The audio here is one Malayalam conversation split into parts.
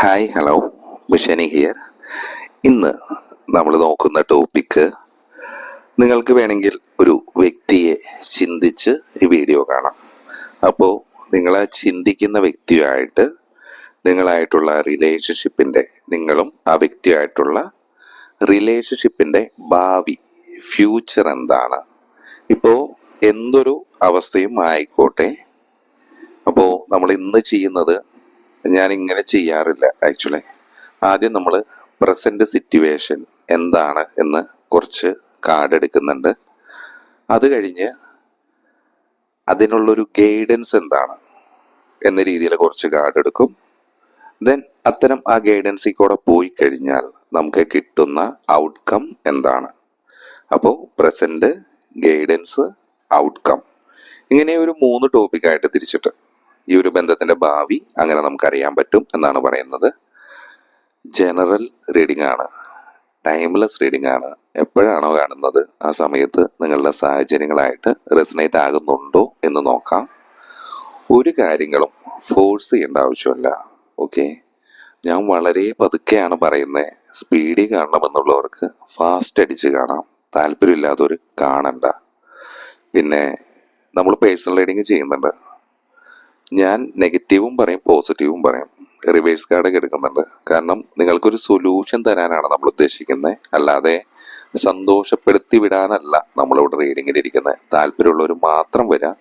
Hi hello, മിഷനി here. ഇന്ന് നമ്മൾ നോക്കുന്ന ടോപ്പിക്ക്, നിങ്ങൾക്ക് വേണമെങ്കിൽ ഒരു വ്യക്തിയെ ചിന്തിച്ച് ഈ വീഡിയോ കാണാം. അപ്പോൾ നിങ്ങൾ ആ ചിന്തിക്കുന്ന വ്യക്തിയുമായിട്ട് നിങ്ങളായിട്ടുള്ള റിലേഷൻഷിപ്പിൻ്റെ, നിങ്ങളും ആ വ്യക്തിയായിട്ടുള്ള റിലേഷൻഷിപ്പിൻ്റെ ഭാവി ഫ്യൂച്ചർ എന്താണ്? ഇപ്പോൾ എന്തൊരു അവസ്ഥയും ആയിക്കോട്ടെ, അപ്പോൾ നമ്മൾ ഇന്ന് ചെയ്യുന്നത്, ഞാൻ ഇങ്ങനെ ചെയ്യാറില്ല ആക്ച്വലി. ആദ്യം നമ്മൾ പ്രസന്റ് സിറ്റുവേഷൻ എന്താണ് എന്ന് കുറച്ച് കാർഡ് എടുക്കുന്നുണ്ട്. അത് കഴിഞ്ഞ് അതിനുള്ളൊരു ഗൈഡൻസ് എന്താണ് എന്ന രീതിയിൽ കുറച്ച് കാർഡ് എടുക്കും. ദെൻ അത്തരം ആ ഗൈഡൻസിൽ കൂടെ പോയി കഴിഞ്ഞാൽ നമുക്ക് കിട്ടുന്ന ഔട്ട്കം എന്താണ്? അപ്പോൾ പ്രസന്റ്, ഗൈഡൻസ്, ഔട്ട്കം, ഇങ്ങനെ ഒരു 3 ടോപ്പിക്കായിട്ട് തിരിച്ചിട്ട് ഈ ഒരു ബന്ധത്തിന്റെ ഭാവി അങ്ങനെ നമുക്കറിയാൻ പറ്റും എന്നാണ് പറയുന്നത്. ജനറൽ റീഡിംഗ് ആണ്, ടൈംലെസ് റീഡിംഗ് ആണ്. എപ്പോഴാണോ കാണുന്നത് ആ സമയത്ത് നിങ്ങളുടെ സാഹചര്യങ്ങളായിട്ട് റെസനേറ്റ് ആകുന്നുണ്ടോ എന്ന് നോക്കാം. ഒരു കാര്യങ്ങളും ഫോഴ്സ് ചെയ്യേണ്ട ആവശ്യമില്ല. ഓക്കെ, ഞാൻ വളരെ പതുക്കെയാണ് പറയുന്നത്. സ്പീഡിൽ കാണണമെന്നുള്ളവർക്ക് ഫാസ്റ്റ് അടിച്ച് കാണാം, താല്പര്യമില്ലാത്തവർ കാണണ്ട. പിന്നെ നമ്മൾ പേഴ്സണൽ റീഡിങ് ചെയ്യുന്നുണ്ട്. ഞാൻ നെഗറ്റീവും പറയും, പോസിറ്റീവും പറയും. റിവേഴ്സ് കാർഡൊക്കെ എടുക്കുന്നുണ്ട്. കാരണം നിങ്ങൾക്കൊരു സൊല്യൂഷൻ തരാനാണ് നമ്മൾ ഉദ്ദേശിക്കുന്നത്, അല്ലാതെ സന്തോഷപ്പെടുത്തി വിടാനല്ല നമ്മളിവിടെ റീഡിങ്ങിൽ ഇരിക്കുന്നത്. താല്പര്യമുള്ളവർ മാത്രം വരാം.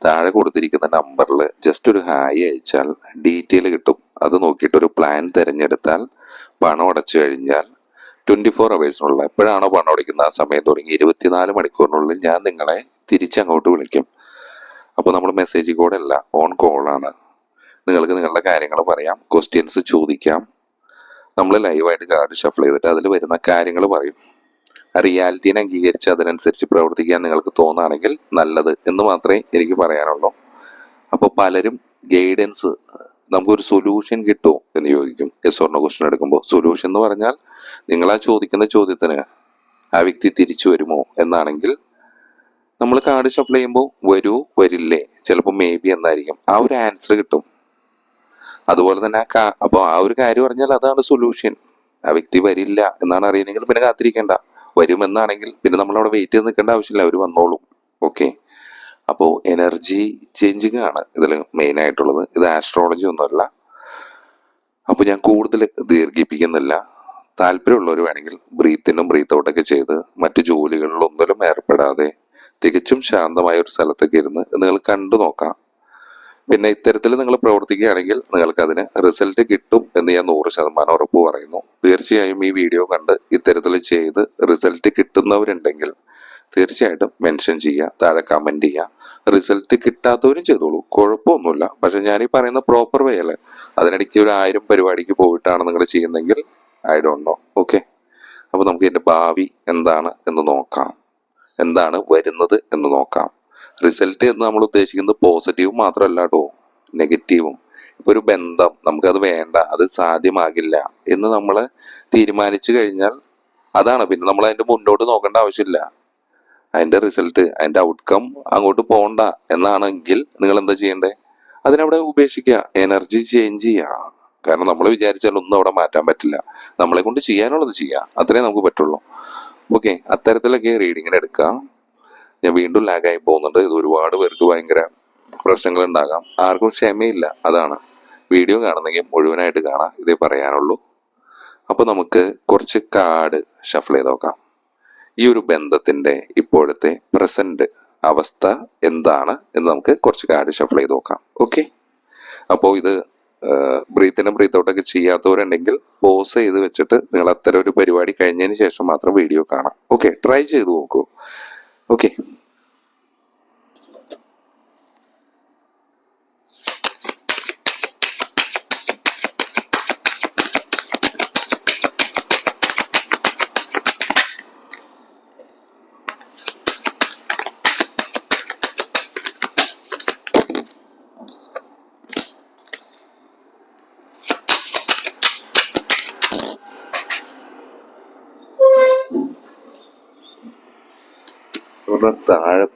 താഴെ കൊടുത്തിരിക്കുന്ന നമ്പറിൽ ജസ്റ്റ് ഒരു ഹായ് അയച്ചാൽ ഡീറ്റെയിൽ കിട്ടും. അത് നോക്കിയിട്ട് ഒരു പ്ലാൻ തിരഞ്ഞെടുത്താൽ പണം അടച്ചു കഴിഞ്ഞാൽ 24 hours എപ്പോഴാണോ പണം അടയ്ക്കുന്ന ആ സമയം തുടങ്ങി 24 മണിക്കൂറിനുള്ളിൽ ഞാൻ നിങ്ങളെ തിരിച്ചങ്ങോട്ട് വിളിക്കും. അപ്പോൾ നമ്മൾ മെസ്സേജ് കൂടെ അല്ല, ഓൺ കോളാണ്. നിങ്ങൾക്ക് നിങ്ങളുടെ കാര്യങ്ങൾ പറയാം, ക്വസ്റ്റ്യൻസ് ചോദിക്കാം. നമ്മൾ ലൈവായിട്ട് കാർഡ് ഷഫിൾ ചെയ്തിട്ട് അതിൽ വരുന്ന കാര്യങ്ങൾ പറയും. റിയാലിറ്റീനെ അംഗീകരിച്ച് അതിനനുസരിച്ച് പ്രവർത്തിക്കാൻ നിങ്ങൾക്ക് തോന്നുകയാണെങ്കിൽ നല്ലത് എന്ന് മാത്രമേ എനിക്ക് പറയാനുള്ളൂ. അപ്പോൾ പലരും ഗൈഡൻസ്, നമുക്കൊരു സൊല്യൂഷൻ കിട്ടുമോ എന്ന് ചോദിക്കും. യെസ് ഓർ നോ ക്വസ്റ്റ്യൻ എടുക്കുമ്പോൾ സൊല്യൂഷൻ എന്ന് പറഞ്ഞാൽ നിങ്ങൾ ആ ചോദിക്കുന്ന ചോദ്യത്തിന് ആ വ്യക്തി തിരിച്ചു വരുമോ എന്നാണെങ്കിൽ നമ്മൾ കാർഡ് ഷഫിൾ ചെയ്യുമ്പോൾ വരുമോ വരില്ലേ, ചിലപ്പോൾ മേ ബി എന്നായിരിക്കും, ആ ഒരു ആൻസർ കിട്ടും. അതുപോലെ തന്നെ അപ്പോൾ ആ ഒരു കാര്യം പറഞ്ഞാൽ അതാണ് സൊല്യൂഷൻ. ആ വ്യക്തി വരില്ല എന്നാണ് അറിയുന്നെങ്കിൽ പിന്നെ കാത്തിരിക്കേണ്ട. വരുമെന്നാണെങ്കിൽ പിന്നെ നമ്മൾ അവിടെ വെയിറ്റ് ചെയ്ത് നിൽക്കേണ്ട ആവശ്യമില്ല, അവർ വന്നോളും. ഓക്കെ, അപ്പോൾ എനർജി ചേഞ്ചിങ് ആണ് ഇതിൽ മെയിൻ ആയിട്ടുള്ളത്. ഇത് ആസ്ട്രോളജി ഒന്നുമല്ല. അപ്പോൾ ഞാൻ കൂടുതൽ ദീർഘിപ്പിക്കുന്നില്ല. താല്പര്യമുള്ളവർ വേണമെങ്കിൽ ബ്രീത്തിനും ബ്രീത്ത് ഔട്ടൊക്കെ ചെയ്ത് മറ്റു ജോലികളിലൊന്നിലും ഏർപ്പെടാതെ തികച്ചും ശാന്തമായ ഒരു സ്ഥലത്തൊക്കെ ഇരുന്ന് നിങ്ങൾ കണ്ടു നോക്കാം. പിന്നെ ഇത്തരത്തിൽ നിങ്ങൾ പ്രവർത്തിക്കുകയാണെങ്കിൽ നിങ്ങൾക്ക് അതിന് റിസൾട്ട് കിട്ടും എന്ന് ഞാൻ 100% ഉറപ്പ് പറയുന്നു. തീർച്ചയായും ഈ വീഡിയോ കണ്ട് ഇത്തരത്തിൽ ചെയ്ത് റിസൾട്ട് കിട്ടുന്നവരുണ്ടെങ്കിൽ തീർച്ചയായിട്ടും മെൻഷൻ ചെയ്യുക, താഴെ കമന്റ് ചെയ്യുക. റിസൾട്ട് കിട്ടാത്തവരും ചെയ്തോളൂ, കുഴപ്പമൊന്നുമില്ല. പക്ഷെ ഞാൻ ഈ പറയുന്ന പ്രോപ്പർ വേ അല്ലേ. അതിനിടയ്ക്ക് ഒരു 1000 പരിപാടിക്ക് പോയിട്ടാണ് നിങ്ങൾ ചെയ്യുന്നതെങ്കിൽ ഐ ഡോണ്ട് നോ. ഓക്കെ, അപ്പൊ നമുക്ക് ഇതിന്റെ ഭാവി എന്താണ് എന്ന് നോക്കാം, എന്താണ് വരുന്നത് എന്ന് നോക്കാം. റിസൾട്ട് എന്ന് നമ്മൾ ഉദ്ദേശിക്കുന്നത് പോസിറ്റീവ് മാത്രമല്ല കേട്ടോ, നെഗറ്റീവും. ഇപ്പൊ ഒരു ബന്ധം നമുക്കത് വേണ്ട, അത് സാധ്യമാകില്ല എന്ന് നമ്മൾ തീരുമാനിച്ചു കഴിഞ്ഞാൽ അതാണ്. പിന്നെ നമ്മൾ അതിന്റെ മുന്നോട്ട് നോക്കേണ്ട ആവശ്യമില്ല. അതിന്റെ റിസൾട്ട്, അതിന്റെ ഔട്ട്കം അങ്ങോട്ട് പോണ്ട എന്നാണെങ്കിൽ നിങ്ങൾ എന്താ ചെയ്യണ്ടേ? അതിനവിടെ ഉപേക്ഷിക്കുക, എനർജി ചേഞ്ച് ചെയ്യുക. കാരണം നമ്മൾ വിചാരിച്ചാൽ ഒന്നും അവിടെ മാറ്റാൻ പറ്റില്ല. നമ്മളെ കൊണ്ട് ചെയ്യാനുള്ളത് ചെയ്യുക, അത്രേ നമുക്ക് പറ്റുള്ളൂ. ഓക്കെ, അത്തരത്തിലൊക്കെ റീഡിങ്ങിന് എടുക്കാം. ഞാൻ വീണ്ടും ലാഗായി പോകുന്നുണ്ട്. ഇത് ഒരുപാട് പേർക്ക് ഭയങ്കര പ്രശ്നങ്ങൾ ഉണ്ടാകാം. ആർക്കും ക്ഷമയില്ല, അതാണ്. വീഡിയോ കാണുന്നെങ്കിൽ മുഴുവനായിട്ട് കാണാം, ഇതേ പറയാനുള്ളൂ. അപ്പൊ നമുക്ക് കുറച്ച് കാർഡ് ഷഫിൾ ചെയ്ത് നോക്കാം. ഈ ഒരു ബന്ധത്തിന്റെ ഇപ്പോഴത്തെ പ്രസന്റ് അവസ്ഥ എന്താണ് എന്ന് നമുക്ക് കുറച്ച് കാർഡ് ഷഫിൾ ചെയ്ത് നോക്കാം. ഓക്കെ, അപ്പോൾ ഇത് ബ്രീത്തിനും ബ്രീത്ത് ഔട്ടൊക്കെ ചെയ്യാത്തവരുണ്ടെങ്കിൽ പോസ് ചെയ്ത് വെച്ചിട്ട് നിങ്ങൾ അത്തരം ഒരു പരിപാടി കഴിഞ്ഞതിന് ശേഷം മാത്രം വീഡിയോ കാണാം. ഓക്കെ, ട്രൈ ചെയ്ത് നോക്കൂ. ഓക്കെ, താഴെ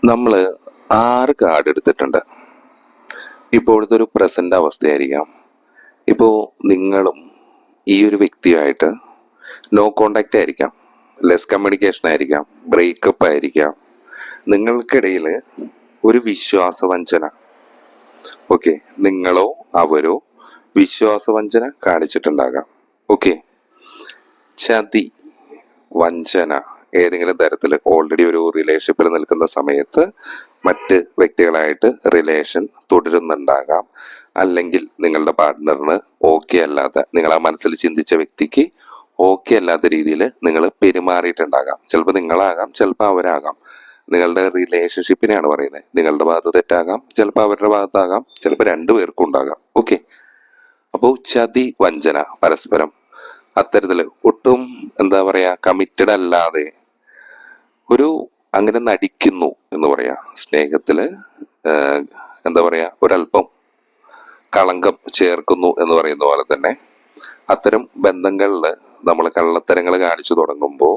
നമ്മൾ 6 കാർഡ് എടുത്തിട്ടുണ്ട്. ഇപ്പോഴത്തെ ഒരു പ്രസന്റ് അവസ്ഥയായിരിക്കാം. ഇപ്പോൾ നിങ്ങളും ഈ ഒരു വ്യക്തിയായിട്ട് നോ കോണ്ടാക്റ്റ് ആയിരിക്കാം, ലെസ് കമ്മ്യൂണിക്കേഷൻ ആയിരിക്കാം, ബ്രേക്കപ്പ് ആയിരിക്കാം. നിങ്ങൾക്കിടയിൽ ഒരു വിശ്വാസവഞ്ചന, ഓക്കെ, നിങ്ങളോ അവരോ വിശ്വാസവഞ്ചന കാണിച്ചിട്ടുണ്ടാകാം. ഓക്കെ, ചതി, വഞ്ചന ഏതെങ്കിലും തരത്തിൽ ഓൾറെഡി ഒരു റിലേഷൻഷിപ്പിൽ നിൽക്കുന്ന സമയത്ത് മറ്റ് വ്യക്തികളായിട്ട് റിലേഷൻ തുടരുന്നുണ്ടാകാം. അല്ലെങ്കിൽ നിങ്ങളുടെ പാർട്ട്ണറിന് ഓക്കെ അല്ലാത്ത, നിങ്ങൾ ആ മനസ്സിൽ ചിന്തിച്ച വ്യക്തിക്ക് ഓക്കെ അല്ലാത്ത രീതിയിൽ നിങ്ങൾ പെരുമാറിയിട്ടുണ്ടാകാം. ചിലപ്പോൾ നിങ്ങളാകാം, ചിലപ്പോൾ അവരാകാം. നിങ്ങളുടെ റിലേഷൻഷിപ്പിനെയാണ് പറയുന്നത്. നിങ്ങളുടെ ഭാഗത്ത് തെറ്റാകാം, ചിലപ്പോൾ അവരുടെ ഭാഗത്താകാം, ചിലപ്പോൾ രണ്ടുപേർക്കും ഉണ്ടാകാം. ഓക്കെ, അപ്പോൾ ചതി, വഞ്ചന പരസ്പരം അത്തരത്തില് ഒട്ടും എന്താ പറയാ കമ്മിറ്റഡ് അല്ലാതെ ഒരു അങ്ങനെ നടിക്കുന്നു എന്ന് പറയാ. സ്നേഹത്തില് എന്താ പറയാ ഒരല്പം കളങ്കം ചേർക്കുന്നു എന്ന് പറയുന്ന പോലെ തന്നെ അത്തരം ബന്ധങ്ങളിൽ നമ്മൾ കള്ളത്തരങ്ങൾ കാണിച്ചു തുടങ്ങുമ്പോൾ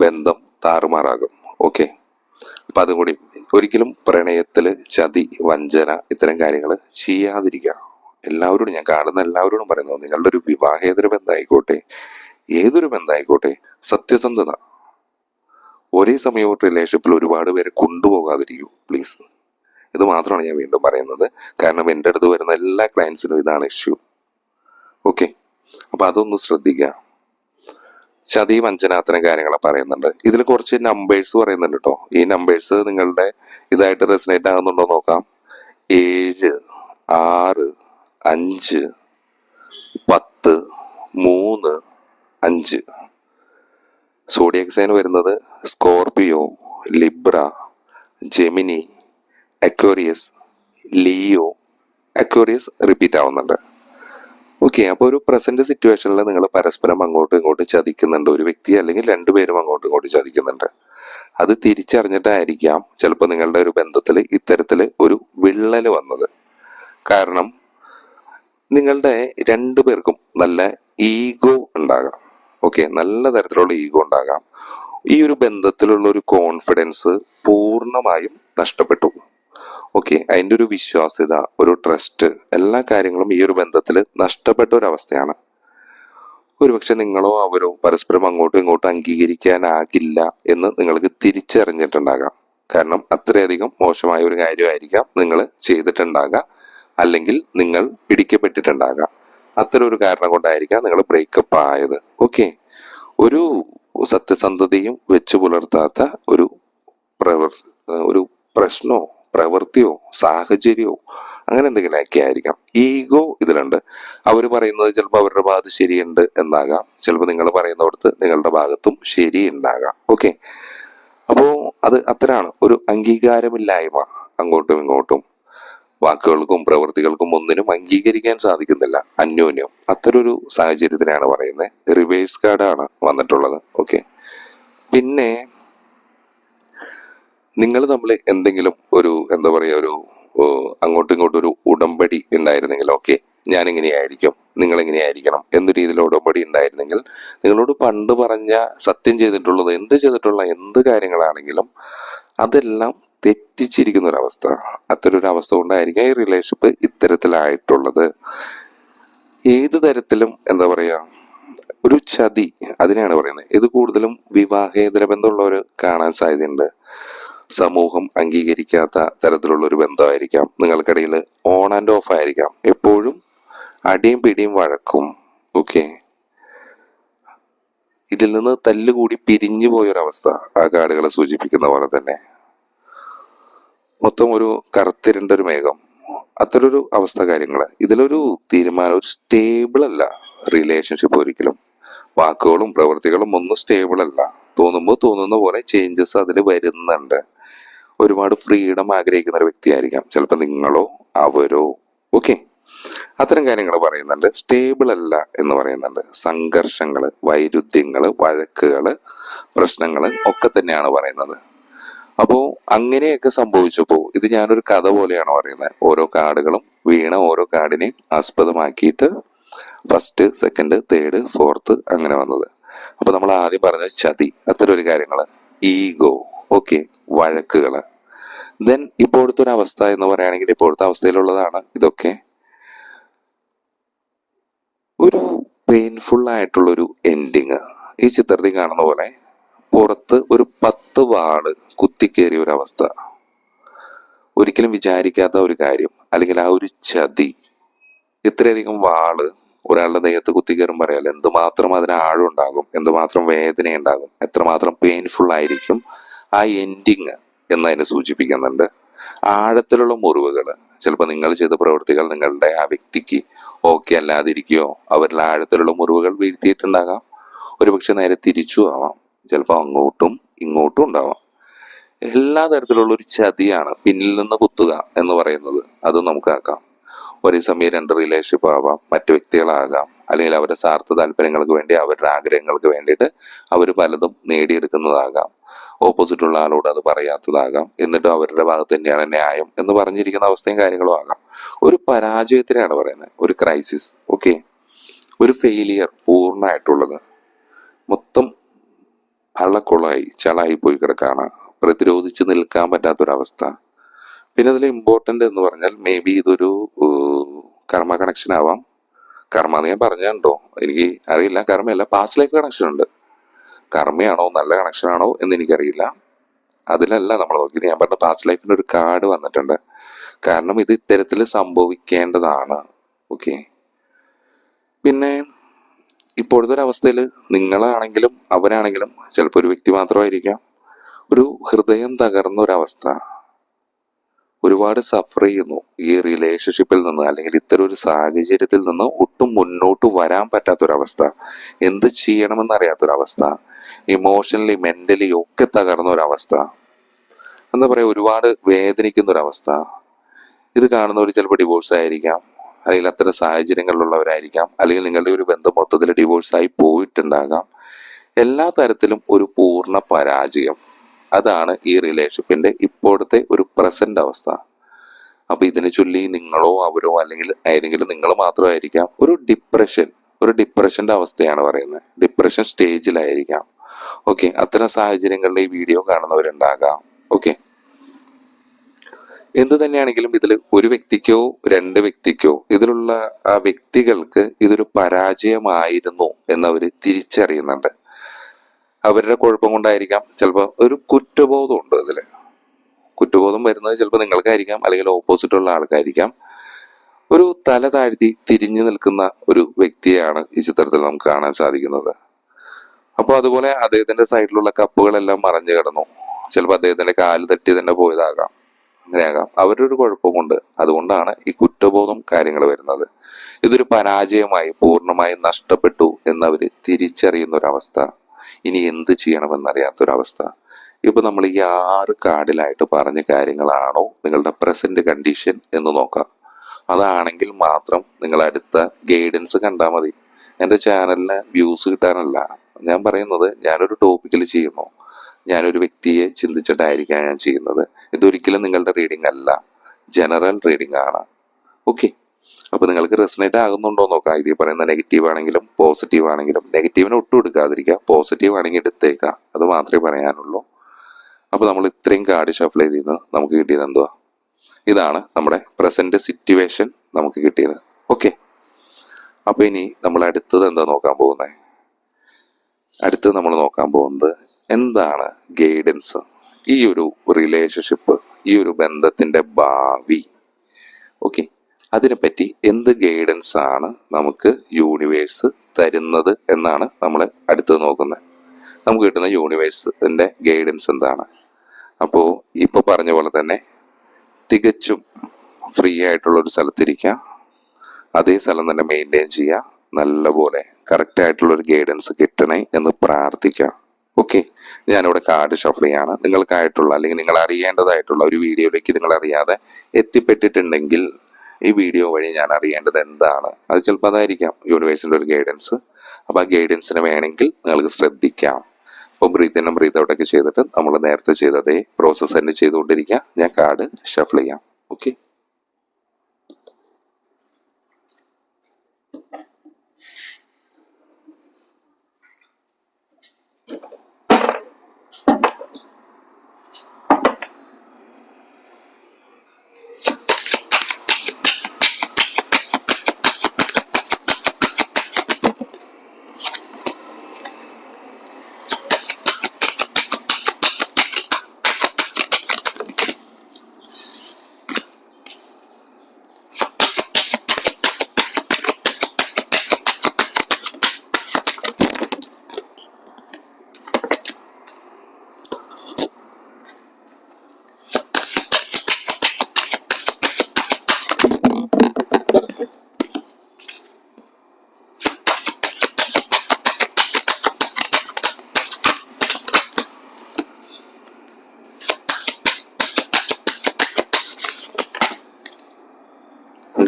ബന്ധം താറുമാറാകും. ഓക്കെ, അപ്പൊ അതും കൂടി ഒരിക്കലും പ്രണയത്തില് ചതി, വഞ്ചന ഇത്തരം കാര്യങ്ങൾ ചെയ്യാതിരിക്കുക. എല്ലാവരോടും, ഞാൻ കാണുന്ന എല്ലാവരോടും പറയുന്നത്, നിങ്ങളുടെ ഒരു വിവാഹേതര ബന്ധമായിക്കോട്ടെ, ഏതൊരു ബന്ധമായിക്കോട്ടെ, സത്യസന്ധത. ഒരേ സമയം റിലേഷൻഷിപ്പിൽ ഒരുപാട് പേരെ കൊണ്ടുപോകാതിരിക്കൂ പ്ലീസ്. ഇത് മാത്രമാണ് ഞാൻ വീണ്ടും പറയുന്നത്. കാരണം എൻ്റെ അടുത്ത് വരുന്ന എല്ലാ ക്ലയൻസിനും ഇതാണ് ഇഷ്യൂ. ഓക്കെ, അപ്പൊ അതൊന്ന് ശ്രദ്ധിക്കുക. ചതി, വഞ്ചന അത്തരം കാര്യങ്ങൾ പറയുന്നുണ്ട്. ഇതിൽ കുറച്ച് നമ്പേഴ്സ് പറയുന്നുണ്ട് കേട്ടോ. ഈ നമ്പേഴ്സ് നിങ്ങളുടെ ഇതായിട്ട് റെസനേറ്റ് ആകുന്നുണ്ടോ നോക്കാം. 7, 6, 5, 10, 3, 5. സോഡിയക് സൈൻ വരുന്നത് Scorpio, Libra, Gemini, Aquarius, Leo. Aquarius repeat ആവുന്നുണ്ട്. ഓക്കെ, അപ്പോൾ ഒരു പ്രസന്റ് സിറ്റുവേഷനിൽ നിങ്ങൾ പരസ്പരം അങ്ങോട്ടും ഇങ്ങോട്ടും ചതിക്കുന്നുണ്ട്. ഒരു വ്യക്തി അല്ലെങ്കിൽ രണ്ടുപേരും അങ്ങോട്ടും ഇങ്ങോട്ടും ചതിക്കുന്നുണ്ട്. അത് തിരിച്ചറിഞ്ഞിട്ടായിരിക്കാം ചിലപ്പോൾ നിങ്ങളുടെ ഒരു ബന്ധത്തിൽ ഇത്തരത്തില് ഒരു വിള്ളല് വന്നത്. കാരണം നിങ്ങളുടെ രണ്ടുപേർക്കും നല്ല ഈഗോ ഉണ്ടാകാം. ഓക്കെ, നല്ല തരത്തിലുള്ള ഈഗോ ഉണ്ടാകാം. ഈ ഒരു ബന്ധത്തിലുള്ള ഒരു കോൺഫിഡൻസ് പൂർണ്ണമായും നഷ്ടപ്പെട്ടു. ഓക്കെ, അതിൻ്റെ ഒരു വിശ്വാസ്യത, ഒരു ട്രസ്റ്റ്, എല്ലാ കാര്യങ്ങളും ഈ ഒരു ബന്ധത്തിൽ നഷ്ടപ്പെട്ട ഒരു അവസ്ഥയാണ്. ഒരുപക്ഷെ നിങ്ങളോ അവരോ പരസ്പരം അങ്ങോട്ടും ഇങ്ങോട്ടും അംഗീകരിക്കാനാകില്ല എന്ന് നിങ്ങൾക്ക് തിരിച്ചറിഞ്ഞിട്ടുണ്ടാകാം. കാരണം അത്രയധികം മോശമായ ഒരു കാര്യമായിരിക്കാം നിങ്ങൾ ചെയ്തിട്ടുണ്ടാകാം, അല്ലെങ്കിൽ നിങ്ങൾ പിടിക്കപ്പെട്ടിട്ടുണ്ടാകാം. അത്തരം ഒരു കാരണം കൊണ്ടായിരിക്കാം നിങ്ങൾ ബ്രേക്കപ്പ് ആയത്. ഓക്കെ, ഒരു സത്യസന്ധതയും വെച്ചു പുലർത്താത്ത ഒരു പ്രശ്നമോ പ്രവൃത്തിയോ സാഹചര്യമോ അങ്ങനെ എന്തെങ്കിലുമൊക്കെ ആയിരിക്കാം. ഈഗോ ഇതിലുണ്ട്. അവർ പറയുന്നത് ചിലപ്പോൾ അവരുടെ ഭാഗത്ത് ശരിയുണ്ട് എന്നാകാം, ചിലപ്പോൾ നിങ്ങൾ പറയുന്നിടത്ത് നിങ്ങളുടെ ഭാഗത്തും ശരിയുണ്ടാകാം. ഓക്കെ, അപ്പോ അത് അത്തരാണ് ഒരു അംഗീകാരമില്ലായ്മ. അങ്ങോട്ടും ഇങ്ങോട്ടും വാക്കുകൾക്കും പ്രവൃത്തികൾക്കും ഒന്നിനും അംഗീകരിക്കാൻ സാധിക്കുന്നില്ല അന്യോന്യം. അത്തരൊരു സാഹചര്യത്തിനാണ് പറയുന്നത്. റിവേഴ്സ് കാർഡാണ് വന്നിട്ടുള്ളത്. ഓക്കെ, പിന്നെ നിങ്ങൾ തമ്മിൽ എന്തെങ്കിലും ഒരു എന്താ പറയുക ഒരു അങ്ങോട്ടും ഇങ്ങോട്ടും ഒരു ഉടമ്പടി ഉണ്ടായിരുന്നെങ്കിൽ, ഓക്കെ ഞാൻ ഇങ്ങനെയായിരിക്കും, നിങ്ങൾ എങ്ങനെയായിരിക്കണം എന്ന രീതിയിൽ ഉടമ്പടി ഉണ്ടായിരുന്നെങ്കിൽ, നിങ്ങളോട് പണ്ട് പറഞ്ഞ സത്യം ചെയ്തിട്ടുള്ളത് എന്ത് കാര്യങ്ങളാണെങ്കിലും അതെല്ലാം തെറ്റിച്ചിരിക്കുന്ന ഒരവസ്ഥ. അത്തരൊരു അവസ്ഥ കൊണ്ടായിരിക്കും ഈ റിലേഷൻഷിപ്പ് ഇത്തരത്തിലായിട്ടുള്ളത്. ഏത് തരത്തിലും എന്താ പറയാ ഒരു ചതി, അതിനെയാണ് പറയുന്നത്. ഇത് കൂടുതലും വിവാഹേതര ബന്ധമുള്ളവർ കാണാൻ സാധ്യതയുണ്ട്. സമൂഹം അംഗീകരിക്കാത്ത തരത്തിലുള്ള ഒരു ബന്ധമായിരിക്കാം. നിങ്ങൾക്കിടയിൽ ഓൺ ആൻഡ് ഓഫ് ആയിരിക്കാം. എപ്പോഴും അടിയും പിടിയും വഴക്കും. ഓക്കെ, ഇതിൽ നിന്ന് തല്ലുകൂടി പിരിഞ്ഞു പോയൊരവസ്ഥ ആ കാർഡുകളെ സൂചിപ്പിക്കുന്ന പോലെ തന്നെ. മൊത്തം ഒരു കറുത്തിരണ്ട ഒരു മേഘം, അത്തരൊരു അവസ്ഥ കാര്യങ്ങള്. ഇതിലൊരു തീരുമാനം, ഒരു സ്റ്റേബിൾ അല്ല റിലേഷൻഷിപ്പ് ഒരിക്കലും. വാക്കുകളും പ്രവൃത്തികളും ഒന്നും സ്റ്റേബിൾ അല്ല. തോന്നുമ്പോൾ തോന്നുന്ന പോലെ ചേഞ്ചസ് അതിൽ വരുന്നുണ്ട്. ഒരുപാട് ഫ്രീഡം ആഗ്രഹിക്കുന്ന ഒരു വ്യക്തിയായിരിക്കാം ചിലപ്പോൾ നിങ്ങളോ അവരോ. ഓക്കെ, അത്തരം കാര്യങ്ങൾ പറയുന്നുണ്ട്. സ്റ്റേബിൾ അല്ല എന്ന് പറയുന്നുണ്ട്. സംഘർഷങ്ങള്, വൈരുദ്ധ്യങ്ങള്, വഴക്കുകള്, പ്രശ്നങ്ങള് ഒക്കെ തന്നെയാണ് പറയുന്നത്. അപ്പോ അങ്ങനെയൊക്കെ സംഭവിച്ചപ്പോ ഇത് ഞാനൊരു കഥ പോലെയാണ് പറയുന്നത്. ഓരോ കാർഡുകളും വീണ ഓരോ കാർഡിനെയും ആസ്പദമാക്കിയിട്ട് ഫസ്റ്റ്, സെക്കൻഡ്, തേർഡ്, ഫോർത്ത് അങ്ങനെ വന്നത്. അപ്പൊ നമ്മൾ ആദ്യം പറഞ്ഞ ചതി, അത്തരം ഒരു കാര്യങ്ങള്, ഈഗോ, ഓക്കെ, വഴക്കുകള്, ദെൻ ഇപ്പോഴത്തെ ഒരു അവസ്ഥ എന്ന് പറയുകയാണെങ്കിൽ ഇപ്പോഴത്തെ അവസ്ഥയിലുള്ളതാണ് ഇതൊക്കെ. ഒരു പെയിൻഫുൾ ആയിട്ടുള്ളൊരു എൻഡിങ് ഈ ചിത്രത്തിൽ കാണുന്ന പോലെ പുറത്ത് ഒരു 10 വാള് കുത്തിക്കേറിയ ഒരു അവസ്ഥ, ഒരിക്കലും വിചാരിക്കാത്ത ഒരു കാര്യം, അല്ലെങ്കിൽ ആ ഒരു ചതി. ഇത്രയധികം വാള് ഒരാളുടെ ദേഹത്ത് കുത്തിക്കയറും പറയാലോ, എന്തുമാത്രം അതിന് ആഴം ഉണ്ടാകും, എന്തുമാത്രം വേദന ഉണ്ടാകും, എത്രമാത്രം പെയിൻഫുൾ ആയിരിക്കും ആ എൻഡിങ് എന്നതിനെ സൂചിപ്പിക്കുന്നുണ്ട്. ആഴത്തിലുള്ള മുറിവുകൾ, ചിലപ്പോൾ നിങ്ങൾ ചെയ്ത പ്രവൃത്തികൾ നിങ്ങളുടെ ആ വ്യക്തിക്ക് ഓക്കെ അല്ലാതിരിക്കുകയോ അവരിൽ ആഴത്തിലുള്ള മുറിവുകൾ വീഴ്ത്തിയിട്ടുണ്ടാകാം. ഒരുപക്ഷെ നേരെ തിരിച്ചു ആവാം, ചിലപ്പോൾ അങ്ങോട്ടും ഇങ്ങോട്ടും ഉണ്ടാവാം. എല്ലാ തരത്തിലുള്ള ഒരു ചതിയാണ് പിന്നിൽ നിന്ന് കുത്തുക എന്ന് പറയുന്നത്. അത് നമുക്കാക്കാം. ഒരേ സമയം 2 റിലേഷൻഷിപ്പ് ആവാം, മറ്റു വ്യക്തികളാകാം, അല്ലെങ്കിൽ അവരുടെ സ്വാർത്ഥ താല്പര്യങ്ങൾക്ക് വേണ്ടി, അവരുടെ ആഗ്രഹങ്ങൾക്ക് വേണ്ടിയിട്ട് അവർ പലതും നേടിയെടുക്കുന്നതാകാം. ഓപ്പോസിറ്റ് ഉള്ള ആളോട് അത് പറയാത്തതാകാം, എന്നിട്ടും അവരുടെ ഭാഗത്ത് തന്നെയാണ് ന്യായം എന്ന് പറഞ്ഞിരിക്കുന്ന അവസ്ഥയും കാര്യങ്ങളും ആകാം. ഒരു പരാജയത്തിനാണ് പറയുന്നത്, ഒരു ക്രൈസിസ്. ഓക്കെ, ഒരു ഫെയിലിയർ പൂർണ്ണമായിട്ടുള്ളത്, മൊത്തം അള്ളക്കൊളായി ചളായി പോയി കിടക്കാണ്, പ്രതിരോധിച്ച് നിൽക്കാൻ പറ്റാത്തൊരവസ്ഥ. പിന്നെ അതിൽ ഇമ്പോർട്ടൻ്റ് എന്ന് പറഞ്ഞാൽ മേ ബി ഇതൊരു കർമ്മ കണക്ഷൻ ആവാം. കർമ്മ എന്ന് ഞാൻ പറഞ്ഞുണ്ടോ എനിക്ക് അറിയില്ല, കർമ്മയല്ല, പാസ്റ്റ് ലൈഫ് കണക്ഷൻ ഉണ്ട്. കർമ്മയാണോ നല്ല കണക്ഷൻ ആണോ എന്ന് എനിക്കറിയില്ല. അതിലല്ല നമ്മൾ നോക്കിയത്. ഞാൻ പറഞ്ഞ പാസ്റ്റ് ലൈഫിൻ്റെ ഒരു കാർഡ് വന്നിട്ടുണ്ട്. കാരണം ഇത് ഇത്തരത്തിൽ സംഭവിക്കേണ്ടതാണ്. ഓക്കെ, പിന്നെ ഇപ്പോഴത്തെ ഒരു അവസ്ഥയിൽ നിങ്ങളാണെങ്കിലും അവരാണെങ്കിലും, ചിലപ്പോൾ ഒരു വ്യക്തി മാത്രമായിരിക്കാം, ഒരു ഹൃദയം തകർന്ന ഒരവസ്ഥ, ഒരുപാട് സഫർ ചെയ്യുന്നു ഈ റിലേഷൻഷിപ്പിൽ നിന്ന്, അല്ലെങ്കിൽ ഇത്തരം ഒരു സാഹചര്യത്തിൽ നിന്ന് ഒട്ടും മുന്നോട്ട് വരാൻ പറ്റാത്തൊരവസ്ഥ, എന്ത് ചെയ്യണമെന്ന് അറിയാത്തൊരവസ്ഥ, ഇമോഷണലി മെന്റലി ഒക്കെ തകർന്ന ഒരവസ്ഥ, എന്താ പറയുക, ഒരുപാട് വേദനിക്കുന്ന ഒരവസ്ഥ. ഇത് കാണുന്നവർ ചിലപ്പോൾ ഡിവോഴ്സ് ആയിരിക്കാം, അല്ലെങ്കിൽ അത്തരം സാഹചര്യങ്ങളിലുള്ളവരായിരിക്കാം, അല്ലെങ്കിൽ നിങ്ങളുടെ ഒരു ബന്ധം മൊത്തത്തിൽ ഡിവോഴ്സായി പോയിട്ടുണ്ടാകാം. എല്ലാ തരത്തിലും ഒരു പൂർണ്ണ പരാജയം. അതാണ് ഈ റിലേഷൻഷിപ്പിന്റെ ഇപ്പോഴത്തെ ഒരു പ്രസന്റ് അവസ്ഥ. അപ്പൊ ഇതിനെ ചൊല്ലി നിങ്ങളോ അവരോ അല്ലെങ്കിൽ ഏതെങ്കിലും നിങ്ങൾ മാത്രമായിരിക്കാം ഒരു ഡിപ്രഷന്റെ അവസ്ഥയാണ് പറയുന്നത്. ഡിപ്രഷൻ സ്റ്റേജിലായിരിക്കാം. ഓക്കെ, അത്തരം സാഹചര്യങ്ങളിൽ ഈ വീഡിയോ കാണുന്നവരുണ്ടാകാം. ഓക്കെ, എന്ത് തന്നെയാണെങ്കിലും ഇതിൽ ഒരു വ്യക്തിക്കോ 2 വ്യക്തിക്കോ, ഇതിലുള്ള ആ വ്യക്തികൾക്ക് ഇതൊരു പരാജയമായിരുന്നു എന്നവർ തിരിച്ചറിയുന്നുണ്ട്. അവരുടെ കുഴപ്പം കൊണ്ടായിരിക്കാം, ചിലപ്പോൾ ഒരു കുറ്റബോധം ഉണ്ട് ഇതില്. കുറ്റബോധം വരുന്നത് ചിലപ്പോൾ നിങ്ങൾക്കായിരിക്കാം, അല്ലെങ്കിൽ ഓപ്പോസിറ്റ് ഉള്ള ആൾക്കായിരിക്കാം. ഒരു തല താഴ്ത്തി തിരിഞ്ഞു നിൽക്കുന്ന ഒരു വ്യക്തിയാണ് ഈ ചിത്രത്തിൽ നമുക്ക് കാണാൻ സാധിക്കുന്നത്. അപ്പോൾ അതുപോലെ അദ്ദേഹത്തിന്റെ സൈഡിലുള്ള കപ്പുകളെല്ലാം മറഞ്ഞു കിടന്നു. ചിലപ്പോൾ അദ്ദേഹത്തിന്റെ കാല് തട്ടി തന്നെ പോയതാകാം, അങ്ങനെയാകാം. അവരുടെ ഒരു കുഴപ്പം കൊണ്ട്, അതുകൊണ്ടാണ് ഈ കുറ്റബോധം കാര്യങ്ങൾ വരുന്നത്. ഇതൊരു പരാജയമായി പൂർണ്ണമായും നഷ്ടപ്പെട്ടു എന്നവര് തിരിച്ചറിയുന്ന ഒരവസ്ഥ. ഇനി എന്ത് ചെയ്യണമെന്നറിയാത്തൊരവസ്ഥ. ഇപ്പൊ നമ്മൾ ഈ 6 കാർഡിലായിട്ട് പറഞ്ഞ കാര്യങ്ങളാണോ നിങ്ങളുടെ പ്രസന്റ് കണ്ടീഷൻ എന്ന് നോക്കാം. അതാണെങ്കിൽ മാത്രം നിങ്ങൾ അടുത്ത ഗൈഡൻസ് കണ്ടാൽ മതി. എൻ്റെ ചാനലിന് വ്യൂസ് കിട്ടാനല്ല ഞാൻ പറയുന്നത്. ഞാനൊരു ടോപ്പിക്കിൽ ചെയ്യുന്നു, ഞാനൊരു വ്യക്തിയെ ചിന്തിച്ചിട്ടായിരിക്കാം ഞാൻ ചെയ്യുന്നത്. ഇതൊരിക്കലും നിങ്ങളുടെ റീഡിംഗ് അല്ല, ജനറൽ റീഡിംഗ് ആണ്. ഓക്കെ, അപ്പൊ നിങ്ങൾക്ക് റെസനേറ്റ് ആകുന്നുണ്ടോ നോക്കാം. ഇതിൽ പറയുന്ന നെഗറ്റീവ് ആണെങ്കിലും പോസിറ്റീവ് ആണെങ്കിലും, നെഗറ്റീവിനെ ഒട്ടും എടുക്കാതിരിക്കുക, പോസിറ്റീവ് ആണെങ്കിൽ എടുത്തേക്കാം, അത് മാത്രമേ പറയാനുള്ളൂ. അപ്പൊ നമ്മൾ ഇത്രയും കാർഡ് ഷഫിൾ ചെയ്തിരുന്ന് നമുക്ക് കിട്ടിയത് എന്തുവാ? ഇതാണ് നമ്മുടെ പ്രസന്റ് സിറ്റുവേഷൻ നമുക്ക് കിട്ടിയത്. ഓക്കെ, അപ്പൊ ഇനി നമ്മൾ അടുത്തത് എന്താ നോക്കാൻ പോകുന്നത്? അടുത്തത് നമ്മൾ നോക്കാൻ പോകുന്നത് എന്താണ് ഗൈഡൻസ്, ഈ ഒരു റിലേഷൻഷിപ്പ്, ഈ ഒരു ബന്ധത്തിന്റെ ഭാവി. ഓക്കെ, അതിനെപ്പറ്റി എന്ത് ഗൈഡൻസ് ആണ് നമുക്ക് യൂണിവേഴ്സ് തരുന്നത് എന്നാണ് നമ്മൾ അടുത്തത് നോക്കുന്നത്. നമുക്ക് കിട്ടുന്ന യൂണിവേഴ്സിന്റെ ഗൈഡൻസ് എന്താണ്? അപ്പോൾ ഇപ്പൊ പറഞ്ഞ പോലെ തന്നെ തികച്ചും ഫ്രീ ആയിട്ടുള്ള ഒരു സ്ഥലത്തിരിക്കുക, അതേ സ്ഥലം തന്നെ മെയിൻറ്റെയിൻ ചെയ്യുക, നല്ലപോലെ കറക്റ്റ് ആയിട്ടുള്ള ഒരു ഗൈഡൻസ് കിട്ടണേ എന്ന് പ്രാർത്ഥിക്കാം. ഓക്കെ, ഞാനിവിടെ കാർഡ് ഷഫിൾ ചെയ്യാണ്. നിങ്ങൾക്കായിട്ടുള്ള അല്ലെങ്കിൽ നിങ്ങൾ അറിയേണ്ടതായിട്ടുള്ള ഒരു വീഡിയോയിലേക്ക് നിങ്ങൾ അറിയാതെ എത്തിപ്പെട്ടിട്ടുണ്ടെങ്കിൽ ഈ വീഡിയോ വഴി ഞാൻ അറിയേണ്ടത് എന്താണ്, അത് ചിലപ്പോൾ അതായിരിക്കാം യൂണിവേഴ്സിന്റെ ഒരു ഗൈഡൻസ്. അപ്പൊ ആ ഗൈഡൻസിന് വേണമെങ്കിൽ നിങ്ങൾക്ക് ശ്രദ്ധിക്കാം. അപ്പോൾ ബ്രീത്ത് ഇന്നും ബ്രീത്ത് ഔട്ടൊക്കെ ചെയ്തിട്ട് നമ്മൾ നേരത്തെ ചെയ്ത അതേ പ്രോസസ്സ് തന്നെ ചെയ്തുകൊണ്ടിരിക്കുക. ഞാൻ കാർഡ് ഷഫിൾ ചെയ്യാം. ഓക്കെ,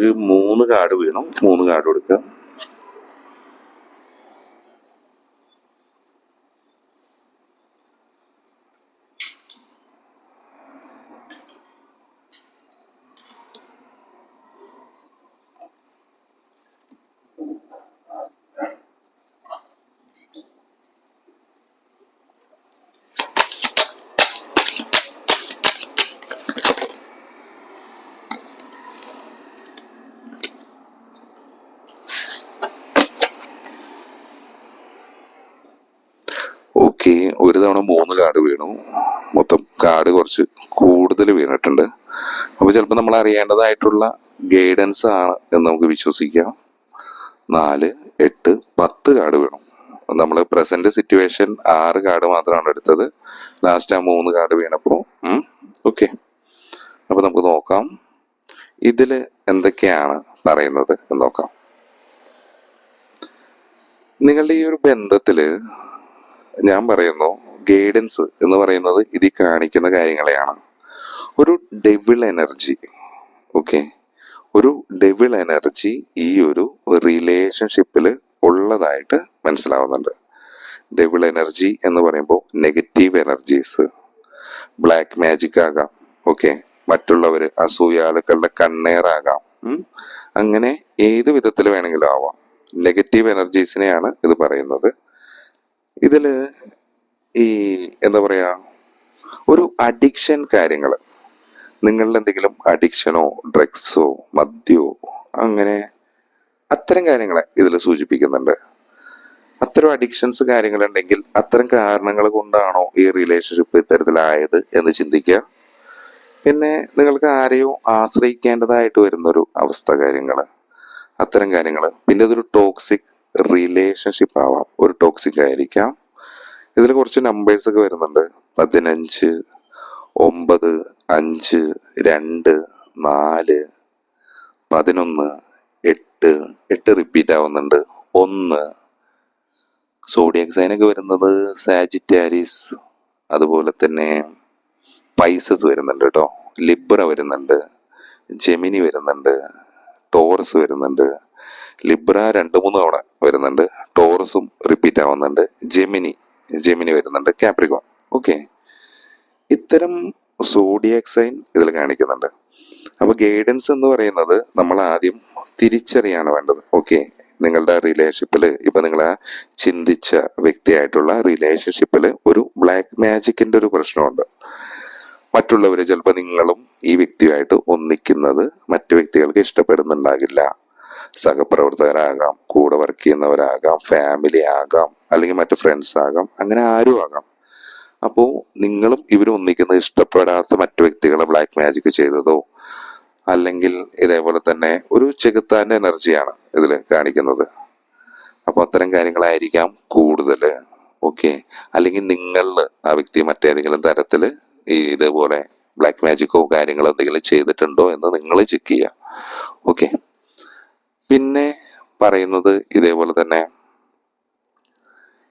ഒരു 3 കാർഡ് വീണു. 3 കാർഡ് കൊടുക്കുക. ഓക്കെ, ഒരു തവണ 3 കാർഡ് വീണു. മൊത്തം കാർഡ് കുറച്ച് കൂടുതൽ വീണിട്ടുണ്ട്. അപ്പോൾ ചിലപ്പോൾ നമ്മൾ അറിയേണ്ടതായിട്ടുള്ള ഗൈഡൻസ് ആണ് എന്ന് നമുക്ക് വിശ്വസിക്കാം. 4, 8, 10 കാർഡ് വീണു. നമ്മൾ പ്രസന്റ് സിറ്റുവേഷൻ 6 കാർഡ് മാത്രമാണ് എടുത്തത്. ലാസ്റ്റ് ആ 3 കാർഡ് വീണപ്പോൾ ഓക്കെ. അപ്പോൾ നമുക്ക് നോക്കാം ഇതിൽ എന്തൊക്കെയാണ് പറയുന്നത് എന്ന് നോക്കാം. നിങ്ങളുടെ ഈ ഒരു ബന്ധത്തില് ഞാൻ പറയുന്നു, ഗൈഡൻസ് എന്ന് പറയുന്നത് ഇതിൽ കാണിക്കുന്ന കാര്യങ്ങളെയാണ്. ഒരു ഡെവിൾ എനർജി, ഓക്കെ, ഒരു ഡെവിൾ എനർജി ഈ ഒരു റിലേഷൻഷിപ്പിൽ ഉള്ളതായിട്ട് മനസ്സിലാവുന്നുണ്ട്. ഡെവിൾ എനർജി എന്ന് പറയുമ്പോൾ നെഗറ്റീവ് എനർജീസ്, ബ്ലാക്ക് മാജിക് ആകാം, ഓക്കെ, മറ്റുള്ളവര് അസൂയാലുക്കളുടെ കണ്ണേറാകാം, അങ്ങനെ ഏത് വിധത്തിൽ വേണമെങ്കിലും ആവാം. നെഗറ്റീവ് എനർജീസിനെയാണ് ഇത് പറയുന്നത്. ഇതില് ഈ എന്താ പറയാ, ഒരു അഡിക്ഷൻ കാര്യങ്ങൾ, നിങ്ങളുടെ എന്തെങ്കിലും അഡിക്ഷനോ ഡ്രഗ്സോ മദ്യമോ അങ്ങനെ അത്തരം കാര്യങ്ങളെ ഇതിൽ സൂചിപ്പിക്കുന്നുണ്ട്. അത്തരം അഡിക്ഷൻസ് കാര്യങ്ങളുണ്ടെങ്കിൽ അത്തരം കാരണങ്ങൾ കൊണ്ടാണോ ഈ റിലേഷൻഷിപ്പ് ഇത്തരത്തിലായത് എന്ന് ചിന്തിക്കുക. പിന്നെ നിങ്ങൾക്ക് ആരെയോ ആശ്രയിക്കേണ്ടതായിട്ട് വരുന്നൊരു അവസ്ഥ, കാര്യങ്ങൾ, അത്തരം കാര്യങ്ങൾ. പിന്നെ ഇതൊരു ടോക്സിക് റിലേഷൻഷിപ്പ് ആവാം, ഒരു ടോക്സിക് ആയിരിക്കാം. ഇതിൽ കുറച്ച് നമ്പേഴ്സ് ഒക്കെ വരുന്നുണ്ട്. 15, 9, 5, 2, 4, 11, 8 റിപ്പീറ്റ് ആവുന്നുണ്ട്. 1 സോഡിയക് സൈനൊക്കെ വരുന്നത് സാജിറ്റാരിസ്, അതുപോലെ തന്നെ പൈസസ് വരുന്നുണ്ട് കേട്ടോ, ലിബ്ര വരുന്നുണ്ട്, ജെമിനി വരുന്നുണ്ട്, ടോറസ് വരുന്നുണ്ട്. ലിബ്ര 2-3 തവണ വരുന്നുണ്ട്, ടോറസും റിപ്പീറ്റ് ആവുന്നുണ്ട്, ജെമിനി വരുന്നുണ്ട്, കാപ്രിക്കോൺ. ഓക്കെ, ഇത്തരം സോഡിയാക് സൈൻ ഇതിൽ കാണിക്കുന്നുണ്ട്. അപ്പൊ ഗൈഡൻസ് എന്ന് പറയുന്നത് നമ്മൾ ആദ്യം തിരിച്ചറിയാണ് വേണ്ടത്. ഓക്കെ, നിങ്ങളുടെ റിലേഷൻഷിപ്പിൽ ഇപ്പൊ നിങ്ങൾ ചിന്തിച്ച വ്യക്തിയായിട്ടുള്ള റിലേഷൻഷിപ്പിൽ ഒരു ബ്ലാക്ക് മാജിക്കിന്റെ ഒരു പ്രശ്നമുണ്ട്. മറ്റുള്ളവര് ചിലപ്പോൾ നിങ്ങളും ഈ വ്യക്തിയുമായിട്ട് ഒന്നിക്കുന്നത് മറ്റു വ്യക്തികൾക്ക് ഇഷ്ടപ്പെടുന്നുണ്ടാകില്ല. സഹപ്രവർത്തകരാകാം, കൂടെ വർക്ക് ചെയ്യുന്നവരാകാം, ഫാമിലി ആകാം, അല്ലെങ്കിൽ മറ്റു ഫ്രണ്ട്സ് ആകാം, അങ്ങനെ ആരും ആകാം. അപ്പോൾ നിങ്ങളും ഇവരും ഒന്നിക്കുന്നത് ഇഷ്ടപ്പെടാത്ത മറ്റു വ്യക്തികളെ ബ്ലാക്ക് മാജിക് ചെയ്തതോ അല്ലെങ്കിൽ ഇതേപോലെ തന്നെ ഒരു ചെകുത്താന്റെ എനർജിയാണ് ഇതിൽ കാണിക്കുന്നത്. അപ്പൊ അത്തരം കാര്യങ്ങളായിരിക്കാം കൂടുതൽ. ഓക്കെ, അല്ലെങ്കിൽ നിങ്ങളിൽ ആ വ്യക്തി മറ്റേതെങ്കിലും തരത്തില് ഈ ഇതേപോലെ ബ്ലാക്ക് മാജിക്കോ കാര്യങ്ങളോ എന്തെങ്കിലും ചെയ്തിട്ടുണ്ടോ എന്ന് നിങ്ങൾ ചെക്ക് ചെയ്യുക. ഓക്കെ, പിന്നെ പറയുന്നത് ഇതേപോലെ തന്നെ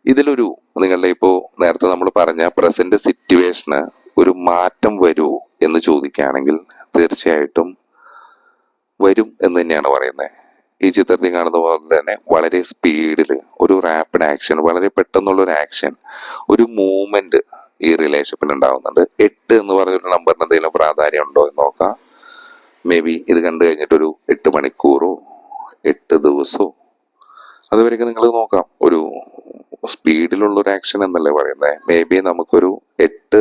ഇതിലൊരു നിങ്ങളുടെ ഇപ്പോ നേരത്തെ നമ്മൾ പറഞ്ഞ പ്രസന്റ് സിറ്റുവേഷന് ഒരു മാറ്റം വരുമോ എന്ന് ചോദിക്കുകയാണെങ്കിൽ തീർച്ചയായിട്ടും വരും എന്ന് തന്നെയാണ് പറയുന്നത്. ഈ ചിത്രത്തിൽ കാണുന്ന പോലെ തന്നെ വളരെ സ്പീഡിൽ ഒരു റാപ്പിഡ് ആക്ഷൻ, വളരെ പെട്ടെന്നുള്ള ഒരു ആക്ഷൻ, ഒരു മൂവ്മെന്റ് ഈ റിലേഷൻഷിപ്പിൽ ഉണ്ടാവുന്നുണ്ട്. 8 എന്ന് പറഞ്ഞൊരു നമ്പറിന് എന്തെങ്കിലും പ്രാധാന്യം ഉണ്ടോ എന്ന് നോക്കാം. മേ ബി ഇത് കണ്ടു കഴിഞ്ഞിട്ടൊരു 8 മണിക്കൂറോ 8 ദിവസമോ അതുവരെയൊക്കെ നിങ്ങൾ നോക്കാം. ഒരു സ്പീഡിലുള്ള ഒരു ആക്ഷൻ എന്നല്ലേ പറയുന്നത്. മേ ബി നമുക്കൊരു 8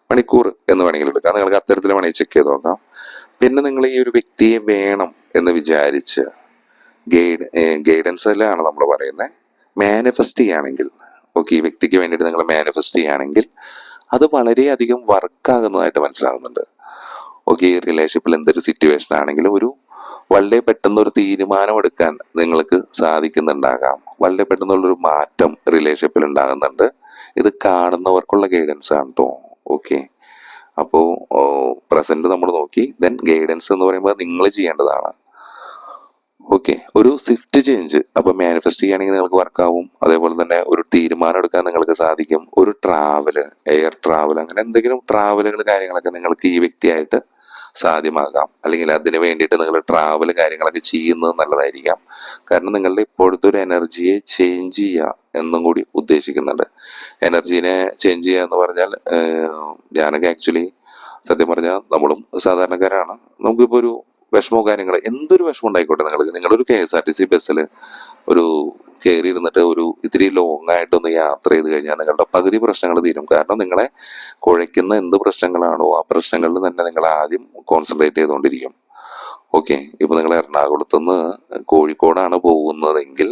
മണിക്കൂർ എന്ന് വേണമെങ്കിൽ എടുക്കാം. നിങ്ങൾക്ക് അത്തരത്തിൽ വേണമെങ്കിൽ ചെക്ക് ചെയ്ത് നോക്കാം. പിന്നെ നിങ്ങൾ ഈ ഒരു വ്യക്തിയെ വേണം എന്ന് വിചാരിച്ച് ഗൈഡൻസ് ആണ് നമ്മൾ പറയുന്നത്, മാനിഫെസ്റ്റ് ചെയ്യുകയാണെങ്കിൽ, ഓക്കെ, ഈ വ്യക്തിക്ക് വേണ്ടിയിട്ട് നിങ്ങൾ മാനിഫെസ്റ്റ് ചെയ്യുകയാണെങ്കിൽ അത് വളരെയധികം വർക്കാകുന്നതായിട്ട് മനസ്സിലാകുന്നുണ്ട്. ഓക്കെ, ഈ റിലേഷൻഷിപ്പിൽ എന്തൊരു സിറ്റുവേഷൻ ആണെങ്കിലും വളരെ പെട്ടെന്ന് ഒരു തീരുമാനം എടുക്കാൻ നിങ്ങൾക്ക് സാധിക്കുന്നുണ്ടാകാം. വളരെ പെട്ടെന്നുള്ളൊരു മാറ്റം റിലേഷൻഷിപ്പിൽ ഉണ്ടാകുന്നുണ്ട്. ഇത് കാണുന്നവർക്കുള്ള ഗൈഡൻസ് ആണ് കേട്ടോ. ഓക്കെ, അപ്പോൾ പ്രസന്റ് നമ്മൾ നോക്കി, ദെൻ ഗൈഡൻസ് എന്ന് പറയുമ്പോൾ നിങ്ങൾ ചെയ്യേണ്ടതാണ്. ഓക്കെ, ഒരു സ്വിഫ്റ്റ് ചേഞ്ച് അപ്പൊ മാനിഫെസ്റ്റ് ചെയ്യുകയാണെങ്കിൽ നിങ്ങൾക്ക് വർക്കാവും. അതേപോലെ തന്നെ ഒരു തീരുമാനം എടുക്കാൻ നിങ്ങൾക്ക് സാധിക്കും. ഒരു ട്രാവല്, എയർ ട്രാവൽ, അങ്ങനെ എന്തെങ്കിലും ട്രാവലുകൾ കാര്യങ്ങളൊക്കെ നിങ്ങൾക്ക് ഈ വ്യക്തിയായിട്ട് സാധ്യമാകാം. അല്ലെങ്കിൽ അതിന് വേണ്ടിയിട്ട് നിങ്ങൾ ട്രാവൽ കാര്യങ്ങളൊക്കെ ചെയ്യുന്നത് നല്ലതായിരിക്കാം. കാരണം നിങ്ങളുടെ ഇപ്പോഴത്തെ ഒരു എനർജിയെ ചേഞ്ച് ചെയ്യുക എന്നും കൂടി ഉദ്ദേശിക്കുന്നുണ്ട്. എനർജീനെ ചേഞ്ച് ചെയ്യുക എന്ന് പറഞ്ഞാൽ ഞാനൊക്കെ ആക്ച്വലി സത്യം പറഞ്ഞാൽ നമ്മളും സാധാരണക്കാരാണ്. നമുക്കിപ്പോൾ ഒരു വിഷമോ കാര്യങ്ങൾ എന്തൊരു വിഷമം ഉണ്ടായിക്കോട്ടെ, നിങ്ങളൊരു KSRTC ബസ്സിൽ ഒരു കയറി ഇരുന്നിട്ട് ഒരു ഇത്തിരി ലോങ് ആയിട്ടൊന്ന് യാത്ര ചെയ്ത് കഴിഞ്ഞാൽ നിങ്ങളുടെ പകുതി പ്രശ്നങ്ങൾ തീരും. കാരണം നിങ്ങളെ കുഴയ്ക്കുന്ന എന്ത് പ്രശ്നങ്ങളാണോ ആ പ്രശ്നങ്ങളിൽ തന്നെ നിങ്ങൾ ആദ്യം കോൺസെൻട്രേറ്റ് ചെയ്തുകൊണ്ടിരിക്കും. ഓക്കെ, ഇപ്പൊ നിങ്ങൾ എറണാകുളത്തുനിന്ന് കോഴിക്കോടാണ് പോകുന്നതെങ്കിൽ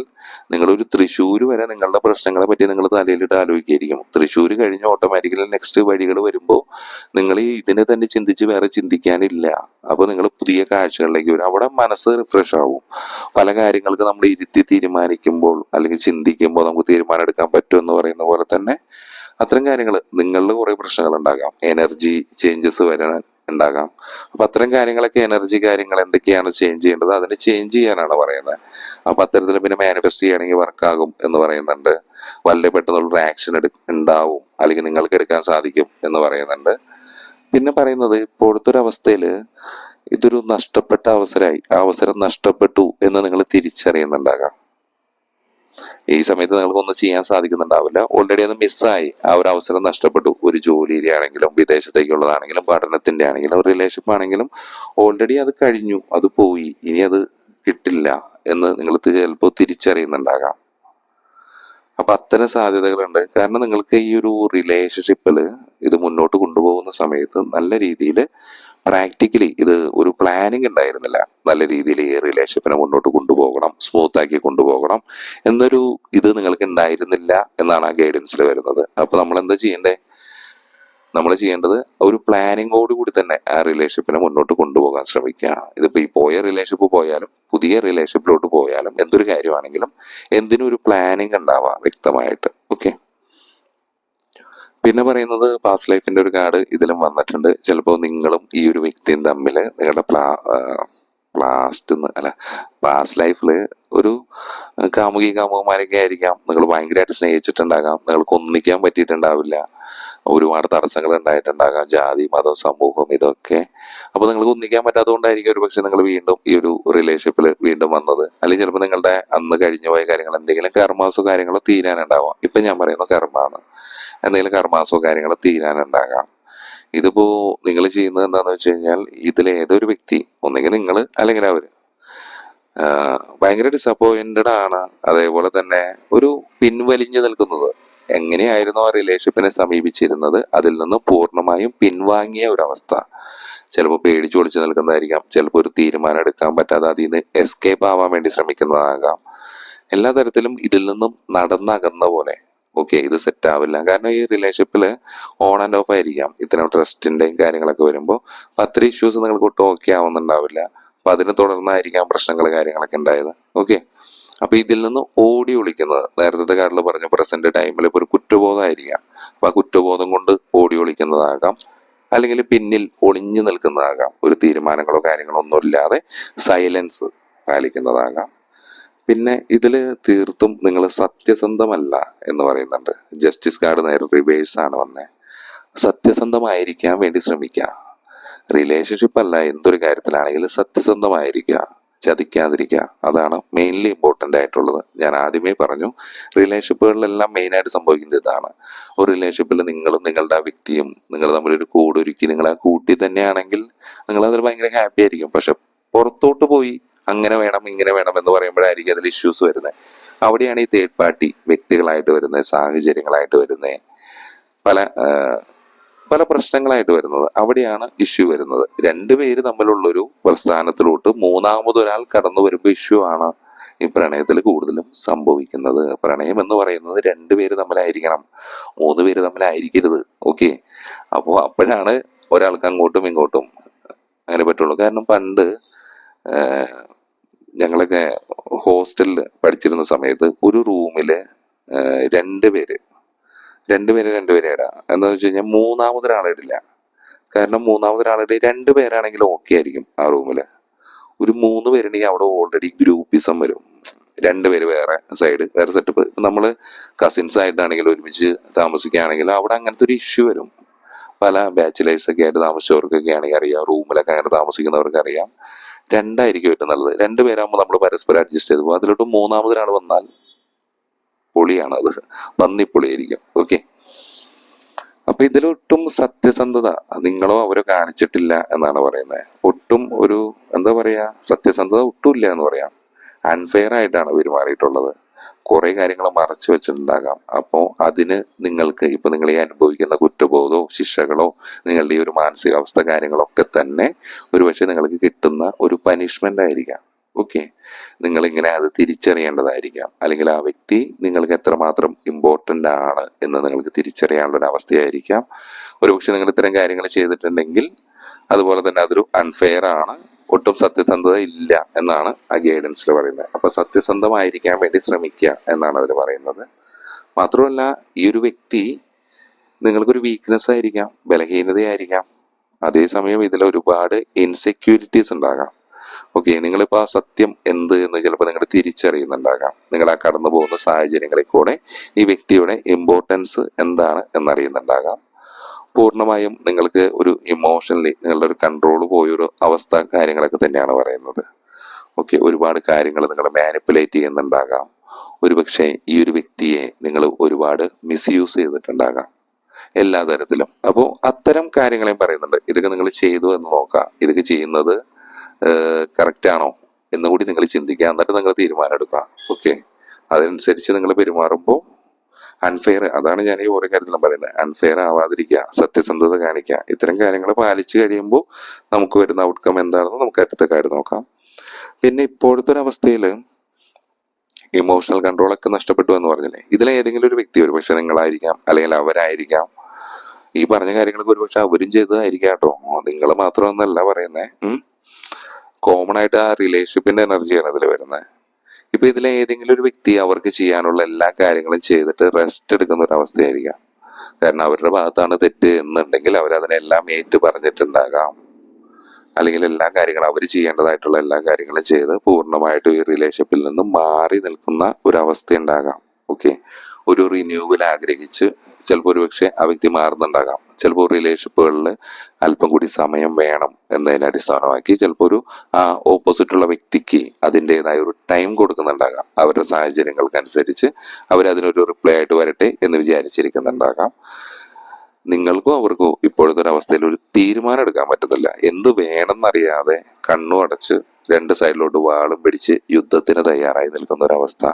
നിങ്ങളൊരു തൃശ്ശൂർ വരെ നിങ്ങളുടെ പ്രശ്നങ്ങളെ പറ്റി നിങ്ങൾ തലയിലിട്ട് ആലോചിക്കായിരിക്കും. തൃശ്ശൂർ കഴിഞ്ഞ് ഓട്ടോമാറ്റിക്കലി നെക്സ്റ്റ് വഴികൾ വരുമ്പോൾ നിങ്ങൾ ഇതിനെ തന്നെ ചിന്തിച്ച് വേറെ ചിന്തിക്കാനില്ല. അപ്പൊ നിങ്ങൾ പുതിയ കാഴ്ചകളിലേക്ക് വരും. അവിടെ മനസ്സ് റിഫ്രഷ് ആവും. പല കാര്യങ്ങൾക്ക് നമ്മൾ ഇരുത്തി തീരുമാനിക്കുമ്പോൾ അല്ലെങ്കിൽ ചിന്തിക്കുമ്പോൾ നമുക്ക് തീരുമാനം എടുക്കാൻ പറ്റും എന്ന് പറയുന്ന പോലെ തന്നെ അത്തരം കാര്യങ്ങൾ നിങ്ങളിൽ കുറെ പ്രശ്നങ്ങൾ ഉണ്ടാകാം, എനർജി ചേഞ്ചസ് വരാൻ ഉണ്ടാകാം. അപ്പൊ അത്തരം കാര്യങ്ങളൊക്കെ എനർജി കാര്യങ്ങൾ എന്തൊക്കെയാണ് ചേഞ്ച് ചെയ്യേണ്ടത് അതിനെ ചേഞ്ച് ചെയ്യാനാണ് പറയുന്നത്. അപ്പൊ അത്തരത്തിൽ പിന്നെ മാനിഫെസ്റ്റ് ചെയ്യുകയാണെങ്കിൽ വർക്കാകും എന്ന് പറയുന്നുണ്ട്. വളരെ പെട്ടെന്നുള്ള ആക്ഷൻ ഉണ്ടാവും, അല്ലെങ്കിൽ നിങ്ങൾക്ക് എടുക്കാൻ സാധിക്കും എന്ന് പറയുന്നുണ്ട്. പിന്നെ പറയുന്നത് ഇപ്പോഴത്തെ ഒരു അവസ്ഥയില് ഇതൊരു നഷ്ടപ്പെട്ട അവസരമായി, ആ അവസരം നഷ്ടപ്പെട്ടു എന്ന് നിങ്ങൾ തിരിച്ചറിയുന്നുണ്ടാകാം. ഈ സമയത്ത് നിങ്ങൾക്കൊന്നും ചെയ്യാൻ സാധിക്കുന്നുണ്ടാവില്ല. ഓൾറെഡി അത് മിസ്സായി, ആ ഒരു അവസരം നഷ്ടപ്പെട്ടു. ഒരു ജോലിയുടെ ആണെങ്കിലും വിദേശത്തേക്കുള്ളതാണെങ്കിലും പഠനത്തിന്റെ ആണെങ്കിലും റിലേഷൻഷിപ്പ് ആണെങ്കിലും ഓൾറെഡി അത് കഴിഞ്ഞു, അത് പോയി, ഇനി അത് കിട്ടില്ല എന്ന് നിങ്ങൾ ചിലപ്പോൾ തിരിച്ചറിയുന്നുണ്ടാകാം. അപ്പൊ അത്തരം സാധ്യതകളുണ്ട്. കാരണം നിങ്ങൾക്ക് ഈ ഒരു റിലേഷൻഷിപ്പിൽ ഇത് മുന്നോട്ട് കൊണ്ടുപോകുന്ന സമയത്ത് നല്ല രീതിയിൽ പ്രാക്ടിക്കലി ഇത് ഒരു പ്ലാനിങ് ഉണ്ടായിരുന്നില്ല. നല്ല രീതിയിൽ ഈ റിലേഷൻഷിപ്പിനെ മുന്നോട്ട് കൊണ്ടുപോകണം, സ്മൂത്ത് ആക്കി കൊണ്ടുപോകണം എന്നൊരു ഇത് നിങ്ങൾക്ക് ഉണ്ടായിരുന്നില്ല എന്നാണ് ആ ഗൈഡൻസിൽ വരുന്നത്. അപ്പൊ നമ്മൾ എന്താ ചെയ്യേണ്ടേ? നമ്മൾ ചെയ്യേണ്ടത് ഒരു പ്ലാനിങ്ങോട് കൂടി തന്നെ ആ റിലേഷൻഷിപ്പിനെ മുന്നോട്ട് കൊണ്ടുപോകാൻ ശ്രമിക്കുക. ഇതിപ്പോ ഈ പോയ റിലേഷൻഷിപ്പ് പോയാലും പുതിയ റിലേഷൻഷിപ്പിലോട്ട് പോയാലും എന്തൊരു കാര്യമാണെങ്കിലും എന്തിനും ഒരു പ്ലാനിങ് ഉണ്ടാവാം വ്യക്തമായിട്ട്. ഓക്കെ, പിന്നെ പറയുന്നത് പാസ്റ്റ് ലൈഫിന്റെ ഒരു കാർഡ് ഇതിലും വന്നിട്ടുണ്ട്. ചിലപ്പോൾ നിങ്ങളും ഈ ഒരു വ്യക്തിയും തമ്മിൽ നിങ്ങളുടെ പാസ്റ്റ് ലൈഫിൽ ഒരു കാമുകന്മാരൊക്കെ ആയിരിക്കാം. നിങ്ങൾ ഭയങ്കരമായിട്ട് സ്നേഹിച്ചിട്ടുണ്ടാകാം, നിങ്ങൾക്ക് ഒന്നിക്കാൻ പറ്റിയിട്ടുണ്ടാവില്ല, ഒരുപാട് തടസ്സങ്ങൾ ഉണ്ടായിട്ടുണ്ടാകാം, ജാതി മതം സമൂഹം ഇതൊക്കെ. അപ്പൊ നിങ്ങൾക്ക് ഒന്നിക്കാൻ പറ്റാത്തതുകൊണ്ടായിരിക്കും ഒരു പക്ഷെ നിങ്ങൾ വീണ്ടും ഈ ഒരു റിലേഷൻഷിപ്പിൽ വീണ്ടും വന്നത്. അല്ലെങ്കിൽ ചിലപ്പോൾ നിങ്ങളുടെ അന്ന് കഴിഞ്ഞു പോയ കാര്യങ്ങൾ എന്തെങ്കിലും കർമാസോ കാര്യങ്ങളോ തീരാനുണ്ടാവാം. ഇപ്പൊ ഞാൻ പറയുന്ന കർമാണ്, എന്തെങ്കിലും കർമാസോ കാര്യങ്ങളോ തീരാനുണ്ടാകാം. ഇതിപ്പോ നിങ്ങൾ ചെയ്യുന്നത് എന്താണെന്ന് വെച്ച് കഴിഞ്ഞാൽ ഇതിലേതൊരു വ്യക്തി, ഒന്നെങ്കിൽ നിങ്ങൾ അല്ലെങ്കിൽ അവര് ഭയങ്കര ഡിസപ്പോയിന്റഡ് ആണ്. അതേപോലെ തന്നെ ഒരു പിൻവലിഞ്ഞു നിൽക്കുന്നത്. എങ്ങനെയായിരുന്നു ആ റിലേഷൻഷിപ്പിനെ സമീപിച്ചിരുന്നത് അതിൽ നിന്ന് പൂർണ്ണമായും പിൻവാങ്ങിയ ഒരവസ്ഥ. ചിലപ്പോൾ പേടിച്ചു ഒളിച്ചു നിൽക്കുന്നതായിരിക്കാം, ചിലപ്പോൾ ഒരു തീരുമാനം എടുക്കാൻ പറ്റാതെ അതിൽ നിന്ന് എസ്കേപ്പ് ആവാൻ വേണ്ടി ശ്രമിക്കുന്നതാകാം. എല്ലാ തരത്തിലും ഇതിൽ നിന്നും നടന്നകന്ന പോലെ. ഓക്കെ, ഇത് സെറ്റ് ആവില്ല. കാരണം ഈ റിലേഷൻഷിപ്പിൽ ഓൺ ആൻഡ് ഓഫ് ആയിരിക്കാം. ഇത്തരം ട്രസ്റ്റിന്റെയും കാര്യങ്ങളൊക്കെ വരുമ്പോൾ അത്ര ഇഷ്യൂസ് നിങ്ങൾക്ക് ഒട്ടും ഓക്കെ ആവുന്നുണ്ടാവില്ല. അപ്പൊ അതിനെ തുടർന്നായിരിക്കാം പ്രശ്നങ്ങൾ കാര്യങ്ങളൊക്കെ ഉണ്ടായത്. ഓക്കെ, അപ്പൊ ഇതിൽ നിന്ന് ഓടി ഒളിക്കുന്നത്, നേരത്തെ കാർഡിൽ പറഞ്ഞ പ്രസന്റ് ടൈമിൽ ഇപ്പൊ ഒരു കുറ്റബോധമായിരിക്കാം. അപ്പൊ ആ കുറ്റബോധം കൊണ്ട് ഓടി ഒളിക്കുന്നതാകാം, അല്ലെങ്കിൽ പിന്നിൽ ഒളിഞ്ഞു നിൽക്കുന്നതാകാം. ഒരു തീരുമാനങ്ങളോ കാര്യങ്ങളോ ഒന്നും ഇല്ലാതെ സൈലൻസ് പാലിക്കുന്നതാകാം. പിന്നെ ഇതില് തീർത്തും നിങ്ങൾ സത്യസന്ധമല്ല എന്ന് പറയുന്നുണ്ട്. ജസ്റ്റിസ് കാർഡ് നേരെ റിവേഴ്സ് ആണ് വന്നേ. സത്യസന്ധമായിരിക്കാൻ വേണ്ടി ശ്രമിക്കുക. റിലേഷൻഷിപ്പ് അല്ല, എന്തൊരു കാര്യത്തിലാണെങ്കിലും സത്യസന്ധമായിരിക്കുക, ചതിക്കാതിരിക്കുക. അതാണ് മെയിൻലി ഇമ്പോർട്ടൻ്റ് ആയിട്ടുള്ളത്. ഞാൻ ആദ്യമേ പറഞ്ഞു, റിലേഷൻഷിപ്പുകളിലെല്ലാം മെയിനായിട്ട് സംഭവിക്കുന്നത് ഇതാണ്. ഒരു റിലേഷൻഷിപ്പിൽ നിങ്ങളും നിങ്ങളുടെ ആ വ്യക്തിയും നിങ്ങൾ തമ്മിലൊരു കൂടൊരുക്കി നിങ്ങൾ ആ കൂട്ടി തന്നെയാണെങ്കിൽ നിങ്ങൾ അതിൽ ഭയങ്കര ഹാപ്പി ആയിരിക്കും. പക്ഷെ പുറത്തോട്ട് പോയി അങ്ങനെ വേണം ഇങ്ങനെ വേണം എന്ന് പറയുമ്പോഴായിരിക്കും അതിൽ ഇഷ്യൂസ് വരുന്നത്. അവിടെയാണ് ഈ തേർഡ് പാർട്ടി വ്യക്തികളായിട്ട് വരുന്നത്, സാഹചര്യങ്ങളായിട്ട് വരുന്നത്, പല പല പ്രശ്നങ്ങളായിട്ട് വരുന്നത്. അവിടെയാണ് ഇഷ്യൂ വരുന്നത്. രണ്ടുപേര് തമ്മിലുള്ളൊരു പ്രസ്ഥാനത്തിലോട്ട് മൂന്നാമതൊരാൾ കടന്നു വരുമ്പോൾ ഇഷ്യൂ ആണ് ഈ പ്രണയത്തിൽ കൂടുതലും സംഭവിക്കുന്നത്. പ്രണയം എന്ന് പറയുന്നത് രണ്ടുപേര് തമ്മിലായിരിക്കണം, മൂന്ന് പേര് തമ്മിലായിരിക്കരുത്. ഓക്കെ, അപ്പോൾ അപ്പോഴാണ് ഒരാൾക്ക് അങ്ങോട്ടും ഇങ്ങോട്ടും അങ്ങനെ പറ്റുള്ളൂ. കാരണം പണ്ട് ഞങ്ങളൊക്കെ ഹോസ്റ്റലിൽ പഠിച്ചിരുന്ന സമയത്ത് ഒരു റൂമില് രണ്ടുപേരെ ഇടാം. എന്താന്ന് വെച്ച് കഴിഞ്ഞാൽ മൂന്നാമതൊരാളെ ഇടില്ല. കാരണം മൂന്നാമതൊരാളുടെ രണ്ടുപേരാണെങ്കിലും ഓക്കെ ആയിരിക്കും. ആ റൂമില് ഒരു മൂന്ന് പേരുണ്ടെങ്കിൽ അവിടെ ഓൾറെഡി ഗ്രൂപ്പിസം വരും. രണ്ടുപേര് വേറെ സൈഡ് വേറെ സെറ്റപ്പ്. ഇപ്പൊ നമ്മള് കസിൻസ് ആയിട്ടാണെങ്കിലും ഒരുമിച്ച് താമസിക്കുകയാണെങ്കിലും അവിടെ അങ്ങനത്തെ ഒരു ഇഷ്യൂ വരും. പല ബാച്ചിലേഴ്സൊക്കെ ആയിട്ട് താമസിച്ചവർക്കൊക്കെ ആണെങ്കിൽ അറിയാം, റൂമിലൊക്കെ അങ്ങനെ താമസിക്കുന്നവർക്ക് അറിയാം, രണ്ടായിരിക്കും ഏറ്റവും നല്ലത്. രണ്ടുപേരാകുമ്പോൾ നമ്മൾ പരസ്പരം അഡ്ജസ്റ്റ് ചെയ്ത് പോകും. അതിലോട്ട് മൂന്നാമതൊരാൾ വന്നാൽ പൊളിയാണ്, അത് പന്നിപ്പൊളിയായിരിക്കും. ഓക്കെ, അപ്പൊ ഇതിലൊട്ടും സത്യസന്ധത നിങ്ങളോ അവരോ കാണിച്ചിട്ടില്ല എന്നാണ് പറയുന്നത്. ഒട്ടും ഒരു എന്താ പറയാ, സത്യസന്ധത ഒട്ടും ഇല്ല എന്ന് പറയാം. അൺഫെയർ ആയിട്ടാണ് പെരുമാറിയിട്ടുള്ളത്. കുറെ കാര്യങ്ങൾ മറച്ചു വെച്ചിട്ടുണ്ടാകാം. അപ്പോൾ അതിന് നിങ്ങൾക്ക് ഇപ്പൊ നിങ്ങൾ ഈ അനുഭവിക്കുന്ന കുറ്റബോധമോ ശിക്ഷകളോ നിങ്ങളുടെ ഈ ഒരു മാനസികാവസ്ഥ കാര്യങ്ങളൊക്കെ തന്നെ ഒരുപക്ഷെ നിങ്ങൾക്ക് കിട്ടുന്ന ഒരു പനിഷ്മെന്റ് ആയിരിക്കാം. ഓക്കെ, നിങ്ങൾ ഇങ്ങനെ അത് തിരിച്ചറിയേണ്ടതായിരിക്കാം. അല്ലെങ്കിൽ ആ വ്യക്തി നിങ്ങൾക്ക് എത്രമാത്രം ഇമ്പോർട്ടന്റ് ആണ് എന്ന് നിങ്ങൾക്ക് തിരിച്ചറിയാനുള്ള ഒരു അവസ്ഥയായിരിക്കാം. ഒരുപക്ഷെ നിങ്ങൾ ഇത്തരം കാര്യങ്ങൾ ചെയ്തിട്ടുണ്ടെങ്കിൽ അതുപോലെ തന്നെ അതൊരു അൺഫെയർ ആണ്, ഒട്ടും സത്യസന്ധത ഇല്ല എന്നാണ് ആ ഗൈഡൻസിൽ പറയുന്നത്. അപ്പൊ സത്യസന്ധമായിരിക്കാൻ വേണ്ടി ശ്രമിക്കുക എന്നാണ് അതിൽ പറയുന്നത്. മാത്രമല്ല, ഈ ഒരു വ്യക്തി നിങ്ങൾക്കൊരു വീക്ക്നെസ് ആയിരിക്കാം, ബലഹീനതയായിരിക്കാം. അതേസമയം ഇതിൽ ഒരുപാട് ഇൻസെക്യൂരിറ്റീസ് ഉണ്ടാകാം. ഓക്കെ, നിങ്ങളിപ്പോൾ ആ സത്യം എന്ത് എന്ന് ചിലപ്പോൾ നിങ്ങൾ തിരിച്ചറിയുന്നുണ്ടാകാം. നിങ്ങൾ ആ കടന്നു പോകുന്ന സാഹചര്യങ്ങളിൽ കൂടെ ഈ വ്യക്തിയുടെ ഇമ്പോർട്ടൻസ് എന്താണ് എന്നറിയുന്നുണ്ടാകാം. പൂർണ്ണമായും നിങ്ങൾക്ക് ഒരു ഇമോഷണലി നിങ്ങളുടെ ഒരു കൺട്രോൾ പോയൊരു അവസ്ഥ കാര്യങ്ങളൊക്കെ തന്നെയാണ് പറയുന്നത്. ഓക്കെ, ഒരുപാട് കാര്യങ്ങൾ നിങ്ങൾ മാനിപ്പുലേറ്റ് ചെയ്യുന്നുണ്ടാകാം. ഒരുപക്ഷെ ഈ ഒരു വ്യക്തിയെ നിങ്ങൾ ഒരുപാട് മിസ്യൂസ് ചെയ്തിട്ടുണ്ടാകാം എല്ലാ തരത്തിലും. അപ്പോൾ അത്തരം കാര്യങ്ങളെയും പറയുന്നുണ്ട്. ഇതൊക്കെ നിങ്ങൾ ചെയ്തു എന്ന് നോക്കാം. ഇതൊക്കെ ചെയ്യുന്നത് കറക്റ്റ് ആണോ എന്നുകൂടി നിങ്ങൾ ചിന്തിക്കുക. എന്നിട്ട് നിങ്ങൾ തീരുമാനം എടുക്കുക. ഓക്കെ, അതനുസരിച്ച് നിങ്ങൾ പെരുമാറുമ്പോൾ അൺഫെയർ, അതാണ് ഞാൻ ഈ ഓരോ കാര്യത്തിലും പറയുന്നത്, അൺഫെയർ ആവാതിരിക്കുക, സത്യസന്ധത കാണിക്കുക. ഇത്തരം കാര്യങ്ങൾ പാലിച്ചു കഴിയുമ്പോൾ നമുക്ക് വരുന്ന ഔട്ട്കം എന്താണെന്ന് നമുക്ക് അടുത്ത കാര്യം നോക്കാം. പിന്നെ ഇപ്പോഴത്തെ ഒരു അവസ്ഥയിൽ ഇമോഷണൽ കൺട്രോൾ ഒക്കെ നഷ്ടപ്പെട്ടു എന്ന് പറഞ്ഞില്ലേ, ഇതിലേതെങ്കിലും ഒരു വ്യക്തി, ഒരു പക്ഷെ നിങ്ങളായിരിക്കാം അല്ലെങ്കിൽ അവരായിരിക്കാം, ഈ പറഞ്ഞ കാര്യങ്ങളൊക്കെ ഒരുപക്ഷെ അവരും ചെയ്തതായിരിക്കാം കേട്ടോ. നിങ്ങൾ മാത്രമെന്നല്ല പറയുന്നേ, കോമൺ ആയിട്ട് ആ റിലേഷൻഷിപ്പിന്റെ എനർജിയാണ് ഇതിൽ വരുന്നത്. ഇപ്പൊ ഇതിലെ ഏതെങ്കിലും ഒരു വ്യക്തി അവർക്ക് ചെയ്യാനുള്ള എല്ലാ കാര്യങ്ങളും ചെയ്തിട്ട് റെസ്റ്റ് എടുക്കുന്ന ഒരു അവസ്ഥയായിരിക്കാം. കാരണം അവരുടെ ഭാഗത്താണ് തെറ്റ് എന്നുണ്ടെങ്കിൽ അവരതിനെല്ലാം ഏറ്റു പറഞ്ഞിട്ടുണ്ടാകാം. അല്ലെങ്കിൽ എല്ലാ കാര്യങ്ങളും അവർ ചെയ്യേണ്ടതായിട്ടുള്ള എല്ലാ കാര്യങ്ങളും ചെയ്ത് പൂർണ്ണമായിട്ടും ഈ റിലേഷൻഷിപ്പിൽ നിന്നും മാറി നിൽക്കുന്ന ഒരു അവസ്ഥ ഉണ്ടാകാം. ഓക്കെ, ഒരു റിന്യൂവൽ ആഗ്രഹിച്ച് ചിലപ്പോൾ ഒരുപക്ഷെ ആ വ്യക്തി മാറുന്നുണ്ടാകാം. ചിലപ്പോൾ റിലേഷൻഷിപ്പുകളിൽ അല്പം കൂടി സമയം വേണം എന്നതിനെ അടിസ്ഥാനമാക്കി ചിലപ്പോൾ ഒരു ഓപ്പോസിറ്റുള്ള വ്യക്തിക്ക് അതിൻ്റെതായ ഒരു ടൈം കൊടുക്കുന്നുണ്ടാകാം. അവരുടെ സാഹചര്യങ്ങൾക്കനുസരിച്ച് അവരതിനൊരു റിപ്ലൈ ആയിട്ട് വരട്ടെ എന്ന് വിചാരിച്ചിരിക്കുന്നുണ്ടാകാം. നിങ്ങൾക്കോ അവർക്കോ ഇപ്പോഴത്തെ ഒരു അവസ്ഥയിൽ ഒരു തീരുമാനം എടുക്കാൻ പറ്റുന്നില്ല. എന്ത് വേണമെന്നറിയാതെ കണ്ണും അടച്ച് രണ്ട് സൈഡിലോട്ട് വാളും പിടിച്ച് യുദ്ധത്തിന് തയ്യാറായി നിൽക്കുന്ന ഒരവസ്ഥ.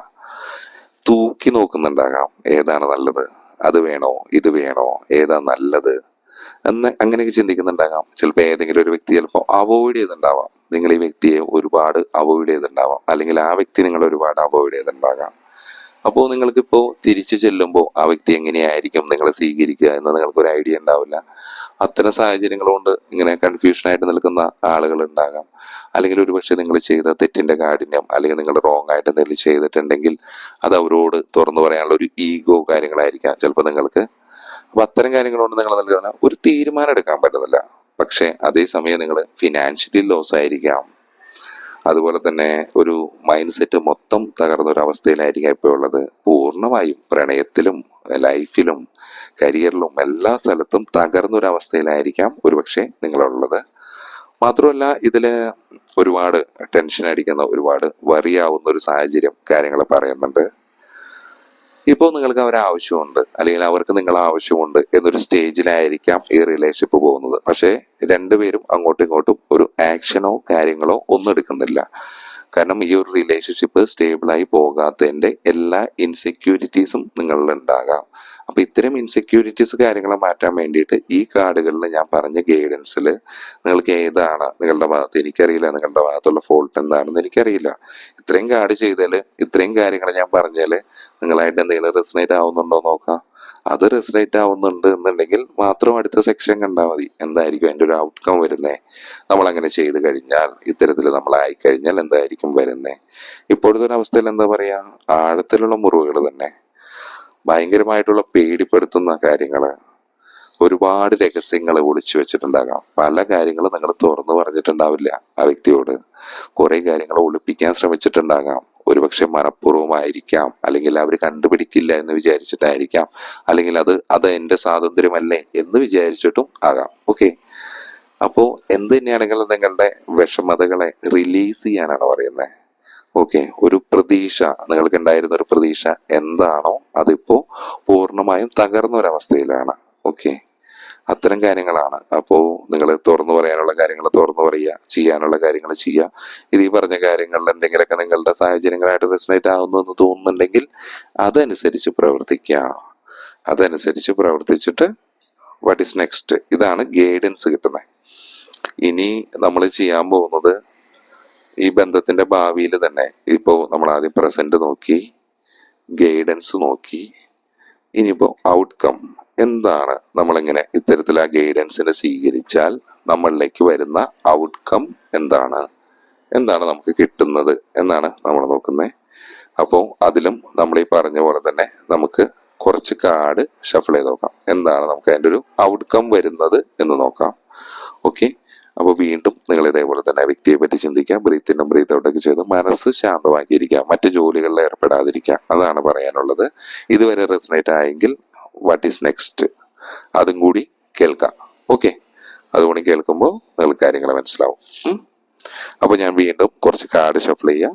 തൂക്കി നോക്കുന്നുണ്ടാകാം, ഏതാണ് നല്ലത്, അത് വേണോ ഇത് വേണോ, ഏതാ നല്ലത് എന്ന് അങ്ങനെയൊക്കെ ചിന്തിക്കുന്നുണ്ടാകാം. ചിലപ്പോൾ ഏതെങ്കിലും ഒരു വ്യക്തി ചിലപ്പോൾ അവോയ്ഡ് ചെയ്തിട്ടുണ്ടാവാം. നിങ്ങൾ ഈ വ്യക്തിയെ ഒരുപാട് അവോയ്ഡ് ചെയ്തിട്ടുണ്ടാവാം, അല്ലെങ്കിൽ ആ വ്യക്തി നിങ്ങൾ ഒരുപാട് അവോയ്ഡ് ചെയ്തിട്ടുണ്ടാകാം. അപ്പോൾ നിങ്ങൾക്കിപ്പോൾ തിരിച്ചു ചെല്ലുമ്പോൾ ആ വ്യക്തി എങ്ങനെയായിരിക്കും നിങ്ങളെ സ്വീകരിക്കുക എന്ന് നിങ്ങൾക്ക് ഒരു ഐഡിയ ഉണ്ടാവില്ല. അത്തരം സാഹചര്യങ്ങൾ കൊണ്ട് ഇങ്ങനെ കൺഫ്യൂഷൻ ആയിട്ട് നിൽക്കുന്ന ആളുകൾ ഉണ്ടാകാം. അല്ലെങ്കിൽ ഒരുപക്ഷെ നിങ്ങൾ ചെയ്ത തെറ്റിന്റെ കാഠിന്യം, അല്ലെങ്കിൽ നിങ്ങൾ റോങ് ആയിട്ട് എന്തെങ്കിലും ചെയ്തിട്ടുണ്ടെങ്കിൽ അത് അവരോട് തുറന്നു പറയാനുള്ള ഒരു ഈഗോ കാര്യങ്ങളായിരിക്കാം ചിലപ്പോൾ നിങ്ങൾക്ക്. അപ്പൊ അത്തരം കാര്യങ്ങളുകൊണ്ട് നിങ്ങൾ നൽകുന്ന ഒരു തീരുമാനം എടുക്കാൻ പറ്റുന്നില്ല. പക്ഷെ അതേസമയം നിങ്ങൾ ഫിനാൻഷ്യലി ലോസ് ആയിരിക്കാം. അതുപോലെ തന്നെ ഒരു മൈൻഡ് സെറ്റ് മൊത്തം തകർന്ന ഒരു അവസ്ഥയിലായിരിക്കാം ഇപ്പോൾ ഉള്ളത്. പൂർണ്ണമായും പ്രണയത്തിലും ലൈഫിലും കരിയറിലും എല്ലാ സ്ഥലത്തും തകർന്നൊരു അവസ്ഥയിലായിരിക്കാം ഒരുപക്ഷെ നിങ്ങളുള്ളത്. മാത്രമല്ല, ഇതില് ഒരുപാട് ടെൻഷൻ അടിക്കുന്ന, ഒരുപാട് വറിയാവുന്ന ഒരു സാഹചര്യം കാര്യങ്ങൾ പറയുന്നുണ്ട്. ഇപ്പോൾ നിങ്ങൾക്ക് അവരെ ആവശ്യമുണ്ട്, അല്ലെങ്കിൽ അവർക്ക് നിങ്ങളെ ആവശ്യമുണ്ട് എന്നൊരു സ്റ്റേജിലായിരിക്കാം ഈ റിലേഷൻഷിപ്പ് പോകുന്നത്. പക്ഷെ രണ്ടുപേരും അങ്ങോട്ടും ഇങ്ങോട്ടും ഒരു ആക്ഷനോ കാര്യങ്ങളോ ഒന്നും എടുക്കുന്നില്ല. കാരണം ഈ ഒരു റിലേഷൻഷിപ്പ് സ്റ്റേബിളായി പോകാത്തതിന്റെ എല്ലാ ഇൻസെക്യൂരിറ്റീസും നിങ്ങളിൽ ഉണ്ടാകാം. അപ്പൊ ഇത്തരം ഇൻസെക്യൂരിറ്റീസ് കാര്യങ്ങളെ മാറ്റാൻ വേണ്ടിയിട്ട് ഈ കാർഡുകളിൽ ഞാൻ പറഞ്ഞ ഗൈഡൻസിൽ നിങ്ങൾക്ക് ഏതാണ് നിങ്ങളുടെ ഭാഗത്ത്, എനിക്കറിയില്ല നിങ്ങളുടെ ഭാഗത്തുള്ള ഫോൾട്ട് എന്താണെന്ന് എനിക്കറിയില്ല. ഇത്രയും കാർഡ് ചെയ്താല്, ഇത്രയും കാര്യങ്ങൾ ഞാൻ പറഞ്ഞാല് നിങ്ങളായിട്ട് എന്തെങ്കിലും റെസനേറ്റ് ആവുന്നുണ്ടോ നോക്കാം. അത് റെസനേറ്റ് ആവുന്നുണ്ട് എന്നുണ്ടെങ്കിൽ മാത്രം അടുത്ത സെക്ഷൻ കണ്ടാൽ മതി, എന്തായിരിക്കും അതിന്റെ ഒരു ഔട്ട്കം വരുന്നേ. നമ്മൾ അങ്ങനെ ചെയ്ത് കഴിഞ്ഞാൽ, ഇത്തരത്തിൽ നമ്മളായി കഴിഞ്ഞാൽ എന്തായിരിക്കും വരുന്നേ. ഇപ്പോഴത്തെ ഒരു അവസ്ഥയിൽ എന്താ പറയാ, ആഴത്തിലുള്ള മുറിവുകൾ തന്നെ, ഭയങ്കരമായിട്ടുള്ള പേടിപ്പെടുത്തുന്ന കാര്യങ്ങള്, ഒരുപാട് രഹസ്യങ്ങൾ ഒളിച്ചു വെച്ചിട്ടുണ്ടാകാം. പല കാര്യങ്ങളും നിങ്ങൾ തുറന്നു പറഞ്ഞിട്ടുണ്ടാവില്ല ആ വ്യക്തിയോട്. കുറെ കാര്യങ്ങൾ ഒളിപ്പിക്കാൻ ശ്രമിച്ചിട്ടുണ്ടാകാം. ഒരുപക്ഷെ മനഃപൂർവ്വമായിരിക്കാം, അല്ലെങ്കിൽ അവർ കണ്ടുപിടിക്കില്ല എന്ന് വിചാരിച്ചിട്ടായിരിക്കാം, അല്ലെങ്കിൽ അത് എൻ്റെ സ്വാതന്ത്ര്യമല്ലേ എന്ന് വിചാരിച്ചിട്ടും ആകാം. ഓക്കെ, അപ്പോൾ എന്ത് തന്നെയാണെങ്കിലും നിങ്ങളുടെ വിഷമതകളെ റിലീസ് ചെയ്യാനാണ് പറയുന്നത്. ഓക്കെ, ഒരു പ്രതീക്ഷ, നിങ്ങൾക്ക് ഉണ്ടായിരുന്ന ഒരു പ്രതീക്ഷ എന്താണോ അതിപ്പോ പൂർണ്ണമായും തകർന്ന ഒരവസ്ഥയിലാണ്. ഓക്കെ, അത്തരം കാര്യങ്ങളാണ്. അപ്പോൾ നിങ്ങൾ തുറന്നു പറയാനുള്ള കാര്യങ്ങൾ തുറന്നു പറയുക, ചെയ്യാനുള്ള കാര്യങ്ങൾ ചെയ്യുക. ഇത് ഈ പറഞ്ഞ കാര്യങ്ങളിൽ എന്തെങ്കിലുമൊക്കെ നിങ്ങളുടെ സാഹചര്യങ്ങളായിട്ട് റെസണേറ്റ് ആകുന്നു എന്ന് തോന്നുന്നുണ്ടെങ്കിൽ അതനുസരിച്ച് പ്രവർത്തിക്കുക. അതനുസരിച്ച് പ്രവർത്തിച്ചിട്ട് വാട്ട് ഈസ് നെക്സ്റ്റ്, ഇതാണ് ഗൈഡൻസ് കിട്ടുന്നത്. ഇനി നമ്മൾ ചെയ്യാൻ പോകുന്നത് ഈ ബന്ധത്തിന്റെ ഭാവിയിൽ തന്നെ, ഇപ്പോ നമ്മൾ ആദ്യം പ്രസന്റ് നോക്കി, ഗൈഡൻസ് നോക്കി, ഇനിയിപ്പോ ഔട്ട്കം എന്താണ്, നമ്മളിങ്ങനെ ഇത്തരത്തിൽ ആ ഗൈഡൻസിനെ സ്വീകരിച്ചാൽ നമ്മളിലേക്ക് വരുന്ന ഔട്ട്കം എന്താണ് നമുക്ക് കിട്ടുന്നത് എന്നാണ് നമ്മൾ നോക്കുന്നത്. അപ്പോൾ അതിലും നമ്മൾ ഈ പറഞ്ഞ പോലെ തന്നെ നമുക്ക് കുറച്ച് കാർഡ് ഷഫിൾ ചെയ്ത് നോക്കാം, എന്താണ് നമുക്ക് അതിൻ്റെ ഒരു ഔട്ട്കം വരുന്നത് എന്ന് നോക്കാം. ഓക്കെ, അപ്പോൾ വീണ്ടും നിങ്ങൾ ഇതേപോലെ തന്നെ വ്യക്തിയെ പറ്റി ചിന്തിക്കുക, ബ്രീത്ത് ഇന്നും ബ്രീത്ത് ഔട്ടൊക്കെ ചെയ്ത് മനസ്സ് ശാന്തമാക്കിയിരിക്കുക, മറ്റു ജോലികളിൽ ഏർപ്പെടാതിരിക്കുക, അതാണ് പറയാനുള്ളത്. ഇതുവരെ റെസണേറ്റ് ആയെങ്കിൽ വാട്ട് ഈസ് നെക്സ്റ്റ് അതും കൂടി കേൾക്കാം. ഓക്കെ, അതുകൂടി കേൾക്കുമ്പോൾ നിങ്ങൾക്ക് കാര്യങ്ങൾ മനസ്സിലാവും. അപ്പോൾ ഞാൻ വീണ്ടും കുറച്ച് കാർഡ് ഷഫിൾ ചെയ്യാം.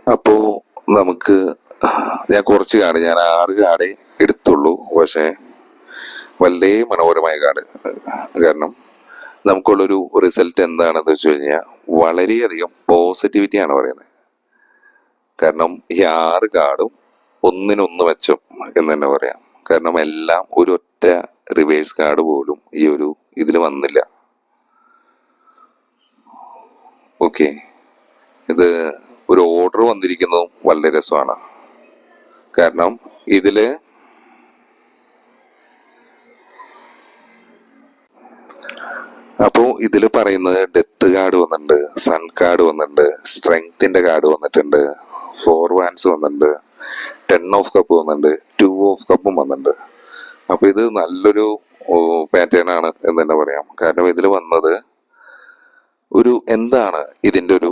അപ്പോ നമുക്ക് ഞാൻ കുറച്ച് കാർഡ്, ഞാൻ 6 കാർഡേ എടുത്തുള്ളൂ, പക്ഷെ വളരെ മനോഹരമായ കാർഡ്. കാരണം നമുക്കുള്ളൊരു റിസൾട്ട് എന്താണെന്ന് വെച്ച് കഴിഞ്ഞാൽ വളരെയധികം പോസിറ്റിവിറ്റിയാണ് പറയുന്നത്. കാരണം ഈ 6 കാർഡും ഒന്നിനൊന്ന് മെച്ചം എന്ന് തന്നെ പറയാം. കാരണം എല്ലാം ഒരു ഒറ്റ റിവേഴ്സ് കാർഡ് പോലും ഈ ഒരു ഇതിൽ വന്നില്ല. ഓക്കെ, ഇത് ഒരു ഓർഡർ വന്നിരിക്കുന്നതും വളരെ രസമാണ്. കാരണം ഇതില് പറയുന്നത് ഡെത്ത് കാർഡ് വന്നിട്ടുണ്ട്, സൺ കാർഡ് വന്നിട്ടുണ്ട്, സ്ട്രെങ്ത്തിന്റെ കാർഡ് വന്നിട്ടുണ്ട്, 4 വാൻസ് വന്നിട്ടുണ്ട്, 10 ഓഫ് കപ്പ് വന്നിട്ടുണ്ട്, 2 ഓഫ് കപ്പും വന്നിട്ടുണ്ട്. അപ്പൊ ഇത് നല്ലൊരു പാറ്റേൺ ആണ് എന്ന് തന്നെ പറയാം. കാരണം ഇതിൽ വന്നത് ഒരു എന്താണ് ഇതിന്റെ ഒരു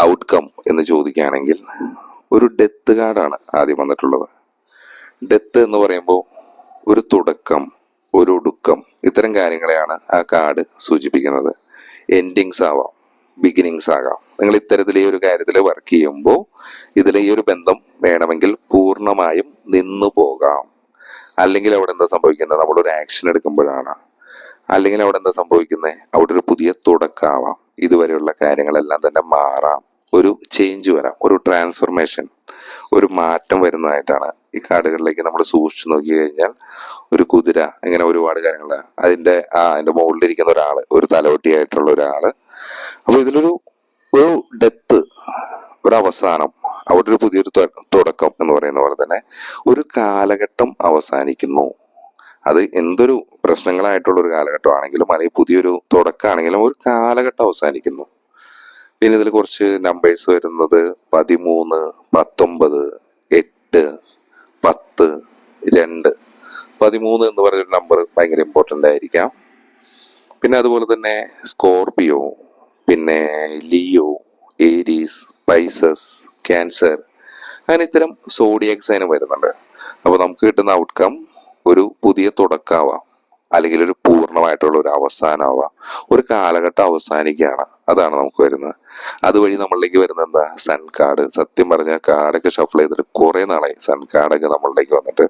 ഔട്ട്കം എന്ന് ചോദിക്കുകയാണെങ്കിൽ ഒരു ഡെത്ത് കാർഡാണ് ആദ്യം വന്നിട്ടുള്ളത്. ഡെത്ത് എന്ന് പറയുമ്പോൾ ഒരു തുടക്കം, ഒരു ഒടുക്കം, ഇത്തരം കാര്യങ്ങളെയാണ് ആ കാർഡ് സൂചിപ്പിക്കുന്നത്. എൻഡിങ്സ് ആവാം, ബിഗിനിങ്സ് ആകാം. നിങ്ങൾ ഇത്തരത്തിൽ ഈ ഒരു കാര്യത്തിൽ വർക്ക് ചെയ്യുമ്പോൾ ഇതിലെ ഈ ഒരു ബന്ധം വേണമെങ്കിൽ പൂർണ്ണമായും നിന്നു പോകാം. അല്ലെങ്കിൽ അവിടെ എന്താ സംഭവിക്കുന്നത്, നമ്മളൊരു ആക്ഷൻ എടുക്കുമ്പോഴാണ്. അല്ലെങ്കിൽ അവിടെ എന്താ സംഭവിക്കുന്നത്, അവിടെ ഒരു പുതിയ തുടക്കമാവാം. ഇതുവരെയുള്ള കാര്യങ്ങളെല്ലാം തന്നെ മാറാം, ഒരു ചേഞ്ച് വരാം, ഒരു ട്രാൻസ്ഫോർമേഷൻ, ഒരു മാറ്റം വരുന്നതായിട്ടാണ് ഈ കാർഡുകളിലേക്ക് നമ്മൾ സൂക്ഷിച്ചു നോക്കി കഴിഞ്ഞാൽ. ഒരു കുതിര, ഇങ്ങനെ ഒരുപാട് കാര്യങ്ങൾ, അതിന്റെ മുകളിലിരിക്കുന്ന ഒരാള്, ഒരു തലവട്ടിയായിട്ടുള്ള ഒരാള്. അപ്പൊ ഇതിലൊരു ഒരു ഡെത്ത്, ഒരു അവസാനം, അവിടെ ഒരു പുതിയൊരു തുടക്കം എന്ന് പറയുന്ന പോലെ തന്നെ ഒരു കാലഘട്ടം അവസാനിക്കുന്നു. അത് എന്തൊരു പ്രശ്നങ്ങളായിട്ടുള്ള ഒരു കാലഘട്ടമാണെങ്കിലും അല്ലെങ്കിൽ പുതിയൊരു തുടക്കമാണെങ്കിലും ഒരു കാലഘട്ടം അവസാനിക്കുന്നു. പിന്നെ ഇതിൽ കുറച്ച് നമ്പേഴ്സ് വരുന്നത് 13, 19, 8, 10, 2. 13 എന്ന് പറയുന്ന നമ്പർ ഭയങ്കര ഇമ്പോർട്ടൻ്റ് ആയിരിക്കാം. പിന്നെ അതുപോലെ തന്നെ സ്കോർപിയോ, പിന്നെ ലിയോ, ഏരീസ്, പൈസസ്, ക്യാൻസർ, അങ്ങനെ ഇത്തരം സോഡിയക് സൈനും വരുന്നുണ്ട്. അപ്പോൾ നമുക്ക് കിട്ടുന്ന ഔട്ട്കം ഒരു പുതിയ തുടക്കമാവാം, അല്ലെങ്കിൽ ഒരു പൂർണ്ണമായിട്ടുള്ള ഒരു അവസാനമാവാം. ഒരു കാലഘട്ടം അവസാനിക്കുകയാണ്, അതാണ് നമുക്ക് വരുന്നത്. അതുവഴി നമ്മളിലേക്ക് വരുന്നത് എന്താ? Sun card. സത്യം പറഞ്ഞാൽ കാർഡൊക്കെ ഷഫിൾ ചെയ്തിട്ട് കുറെ നാളായി സൺ കാർഡൊക്കെ നമ്മളിലേക്ക് വന്നിട്ട്.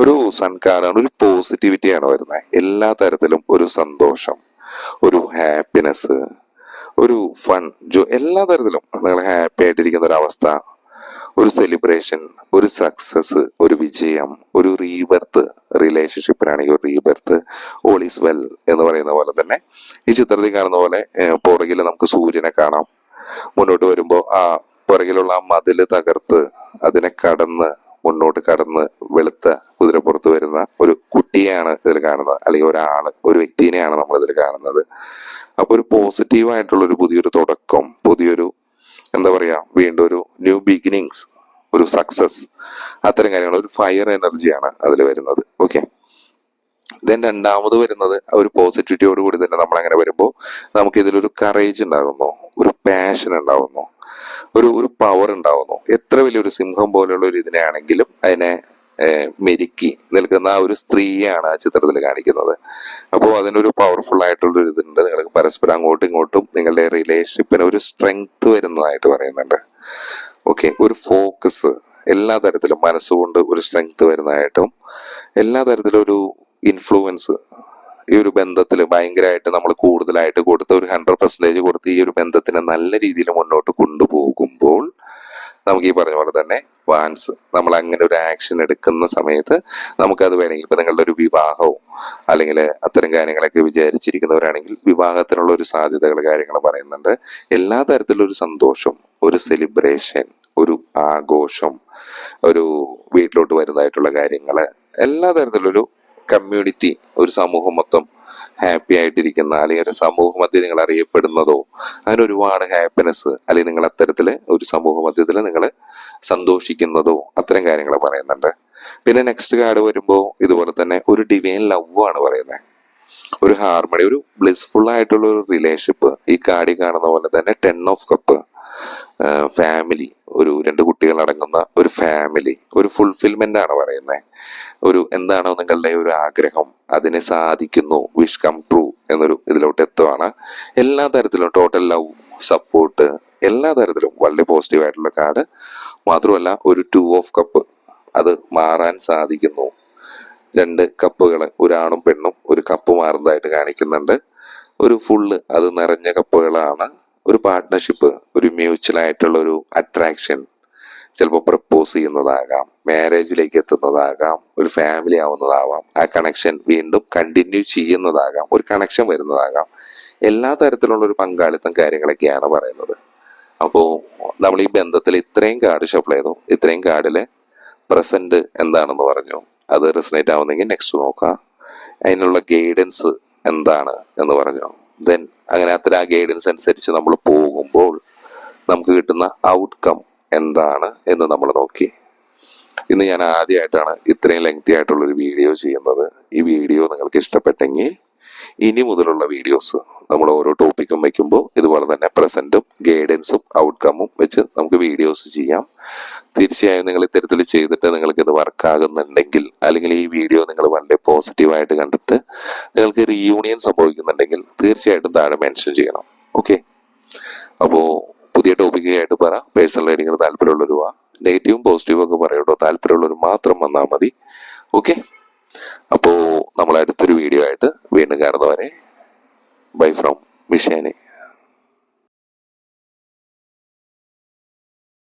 ഒരു സൺ കാർഡാണ്, ഒരു പോസിറ്റിവിറ്റിയാണ് വരുന്നത്. എല്ലാ തരത്തിലും ഒരു സന്തോഷം, ഒരു ഹാപ്പിനെസ്, ഒരു ഫൺ, എല്ലാ തരത്തിലും നിങ്ങൾ ഹാപ്പി ആയിട്ടിരിക്കുന്ന ഒരു അവസ്ഥ, ഒരു സെലിബ്രേഷൻ, ഒരു സക്സസ്, ഒരു വിജയം, ഒരു റീബർത്ത്. റിലേഷൻഷിപ്പിനാണെങ്കിൽ ഒരു റീബർത്ത്. ഓൾ ഈസ് വെൽ എന്ന് പറയുന്ന പോലെ തന്നെ ഈ ചിത്രത്തിൽ കാണുന്ന പോലെ പുറകിൽ നമുക്ക് സൂര്യനെ കാണാം. മുന്നോട്ട് വരുമ്പോൾ ആ പുറകിലുള്ള ആ മതില് തകർത്ത് അതിനെ കടന്ന് മുന്നോട്ട് കടന്ന് വെളുത്ത കുതിരപ്പുറത്ത് വരുന്ന ഒരു കുട്ടിയെയാണ് ഇതിൽ കാണുന്നത്, അല്ലെങ്കിൽ ഒരു വ്യക്തിനെയാണ് നമ്മൾ ഇതിൽ കാണുന്നത്. അപ്പൊ ഒരു പോസിറ്റീവായിട്ടുള്ള ഒരു പുതിയൊരു തുടക്കം, പുതിയൊരു എന്താ പറയാ, വീണ്ടും ഒരു ന്യൂ ബിഗിനിങ്സ്, ഒരു സക്സസ്, അത്തരം കാര്യങ്ങൾ, ഒരു ഫയർ എനർജിയാണ് അതിൽ വരുന്നത്. ഓക്കെ. ദെൻ രണ്ടാമത് വരുന്നത് ഒരു പോസിറ്റിവിറ്റിയോട് കൂടി തന്നെ നമ്മൾ അങ്ങനെ വരുമ്പോൾ നമുക്ക് ഇതിലൊരു കറേജ് ഉണ്ടാകുന്നു, ഒരു പാഷൻ ഉണ്ടാകുന്നു, ഒരു പവർ ഉണ്ടാകുന്നു. എത്ര വലിയൊരു സിംഹം പോലെയുള്ള ഒരു ഇതിനെയാണെങ്കിലും അതിനെ മെരുക്കി നിൽക്കുന്ന ആ ഒരു സ്ത്രീയാണ് ആ ചിത്രത്തിൽ കാണിക്കുന്നത്. അപ്പോൾ അതിനൊരു പവർഫുൾ ആയിട്ടുള്ള ഒരു ഇതുണ്ട്. നിങ്ങൾക്ക് പരസ്പരം അങ്ങോട്ടും ഇങ്ങോട്ടും നിങ്ങളുടെ റിലേഷൻഷിപ്പിന് ഒരു സ്ട്രെങ്ത് വരുന്നതായിട്ട് പറയുന്നുണ്ട്. ഓക്കെ. ഒരു ഫോക്കസ്, എല്ലാ തരത്തിലും മനസ്സുകൊണ്ട് ഒരു സ്ട്രെങ്ത് വരുന്നതായിട്ടും, എല്ലാ തരത്തിലും ഒരു ഇൻഫ്ലുവൻസ് ഈ ഒരു ബന്ധത്തിൽ ഭയങ്കരമായിട്ട് നമ്മൾ കൂടുതലായിട്ട് കൊടുത്ത ഒരു 100% കൊടുത്ത് ഈ ഒരു ബന്ധത്തിനെ നല്ല രീതിയിൽ മുന്നോട്ട് കൊണ്ടുപോകുമ്പോൾ നമുക്ക് ഈ പറഞ്ഞ പോലെ തന്നെ വാൻസ് നമ്മൾ അങ്ങനെ ഒരു ആക്ഷൻ എടുക്കുന്ന സമയത്ത് നമുക്കത് വേണമെങ്കിൽ ഇപ്പൊ നിങ്ങളുടെ ഒരു വിവാഹവും അല്ലെങ്കിൽ അത്തരം കാര്യങ്ങളൊക്കെ വിചാരിച്ചിരിക്കുന്നവരാണെങ്കിൽ വിവാഹത്തിനുള്ള ഒരു സാധ്യതകൾ കാര്യങ്ങൾ പറയുന്നുണ്ട്. എല്ലാ തരത്തിലുള്ള ഒരു സന്തോഷം, ഒരു സെലിബ്രേഷൻ, ഒരു ആഘോഷം, ഒരു വീട്ടിലോട്ട് വരുന്നതായിട്ടുള്ള കാര്യങ്ങള്, എല്ലാ തരത്തിലൊരു കമ്മ്യൂണിറ്റി, ഒരു സമൂഹം മൊത്തം ഹാപ്പി ആയിട്ടിരിക്കുന്ന, അല്ലെങ്കിൽ ഒരു സമൂഹ മധ്യത്തിൽ നിങ്ങൾ അറിയപ്പെടുന്നതോ, അങ്ങനെ ഒരുപാട് ഹാപ്പിനെസ്, അല്ലെങ്കിൽ നിങ്ങൾ അത്തരത്തില് ഒരു സമൂഹ മധ്യത്തിൽ നിങ്ങൾ സന്തോഷിക്കുന്നതോ, അത്തരം കാര്യങ്ങൾ പറയുന്നുണ്ട്. പിന്നെ നെക്സ്റ്റ് കാർഡ് വരുമ്പോൾ ഇതുപോലെ തന്നെ ഒരു ഡിവൈൻ ലവ് ആണ് പറയുന്നത്, ഒരു ഹാർമണി, ഒരു ബ്ലിസ്ഫുൾ ആയിട്ടുള്ള ഒരു റിലേഷൻഷിപ്പ്. ഈ കാർഡിൽ കാണുന്ന പോലെ തന്നെ 10 ഓഫ് കപ്പ്, ഫാമിലി, ഒരു 2 കുട്ടികൾ അടങ്ങുന്ന ഒരു ഫാമിലി, ഒരു ഫുൾഫിൽമെന്റ് ആണ് പറയുന്നത്. ഒരു എന്താണോ നിങ്ങളുടെ ഒരു ആഗ്രഹം അതിനെ സാധിക്കുന്നു, വിഷ് കം ട്രൂ എന്നൊരു ഇതിലോട്ട് എത്തുവാണ്. എല്ലാ തരത്തിലും ടോട്ടൽ ലവ്, സപ്പോർട്ട്, എല്ലാ തരത്തിലും വളരെ പോസിറ്റീവ് ആയിട്ടുള്ള കാർഡ്. മാത്രമല്ല ഒരു 2 ഓഫ് കപ്പ്, അത് മാറാൻ സാധിക്കുന്നു. 2 കപ്പുകൾ, ഒരാണും പെണ്ണും ഒരു കപ്പ് മാറുന്നതായിട്ട് കാണിക്കുന്നുണ്ട്. ഒരു ഫുള്ള്, അത് നിറഞ്ഞ കപ്പുകളാണ്. ഒരു പാർട്ട്ണർഷിപ്പ്, ഒരു മ്യൂച്വൽ ആയിട്ടുള്ള ഒരു അട്രാക്ഷൻ, ചിലപ്പോൾ പ്രപ്പോസ് ചെയ്യുന്നതാകാം, മാരേജിലേക്ക് എത്തുന്നതാകാം, ഒരു ഫാമിലി ആവുന്നതാവാം, ആ കണക്ഷൻ വീണ്ടും കണ്ടിന്യൂ ചെയ്യുന്നതാകാം, ഒരു കണക്ഷൻ വരുന്നതാകാം. എല്ലാ തരത്തിലുള്ള ഒരു പങ്കാളിത്തം കാര്യങ്ങളൊക്കെയാണ് പറയുന്നത്. അപ്പോൾ നമ്മൾ ഈ ബന്ധത്തിൽ ഇത്രയും കാർഡ് ഷഫിൾ ചെയ്തു. ഇത്രയും കാർഡില് പ്രസന്റ് എന്താണെന്ന് പറഞ്ഞു. അത് റെസനേറ്റ് ആവുന്നെങ്കിൽ നെക്സ്റ്റ് നോക്കാം. അതിനുള്ള ഗൈഡൻസ് എന്താണ് എന്ന് പറഞ്ഞു. ദെൻ അങ്ങനെ അത്ര ആ ഗൈഡൻസ് അനുസരിച്ച് നമ്മൾ പോകുമ്പോൾ നമുക്ക് കിട്ടുന്ന ഔട്ട്കം എന്താണ് എന്ന് നമ്മൾ നോക്കി. ഇന്ന് ഞാൻ ആദ്യമായിട്ടാണ് ഇത്രയും ലെങ്തി ആയിട്ടുള്ള ഒരു വീഡിയോ ചെയ്യുന്നത്. ഈ വീഡിയോ നിങ്ങൾക്ക് ഇഷ്ടപ്പെട്ടെങ്കിൽ ഇനി മുതലുള്ള വീഡിയോസ് നമ്മൾ ഓരോ ടോപ്പിക്കും വെക്കുമ്പോൾ ഇതുപോലെ തന്നെ പ്രസന്റും ഗൈഡൻസും ഔട്ട്കമ്മും വെച്ച് നമുക്ക് വീഡിയോസ് ചെയ്യാം. തീർച്ചയായും നിങ്ങൾ ഇത്തരത്തിൽ ചെയ്തിട്ട് നിങ്ങൾക്ക് ഇത് വർക്ക് ആകുന്നുണ്ടെങ്കിൽ, അല്ലെങ്കിൽ ഈ വീഡിയോ നിങ്ങൾ വളരെ പോസിറ്റീവായിട്ട് കണ്ടിട്ട് നിങ്ങൾക്ക് റീയൂണിയൻ സംഭവിക്കുന്നുണ്ടെങ്കിൽ തീർച്ചയായിട്ടും താഴെ മെൻഷൻ ചെയ്യണം. ഓക്കെ. അപ്പോൾ പുതിയ ടോപ്പിക്കായിട്ട് പറ. പേഴ്സണൽ റീഡിങ്ങിന് താല്പര്യമുള്ളൊരു നെഗറ്റീവും പോസിറ്റീവും ഒക്കെ പറയട്ടോ. താല്പര്യമുള്ളവർ മാത്രം വന്നാൽ മതി. ഓക്കെ. അപ്പോൾ നമ്മൾ അടുത്തൊരു വീഡിയോ ആയിട്ട് വീണ്ടും കാണുന്നവരെ ബൈ ഫ്രം മിഷേനെ.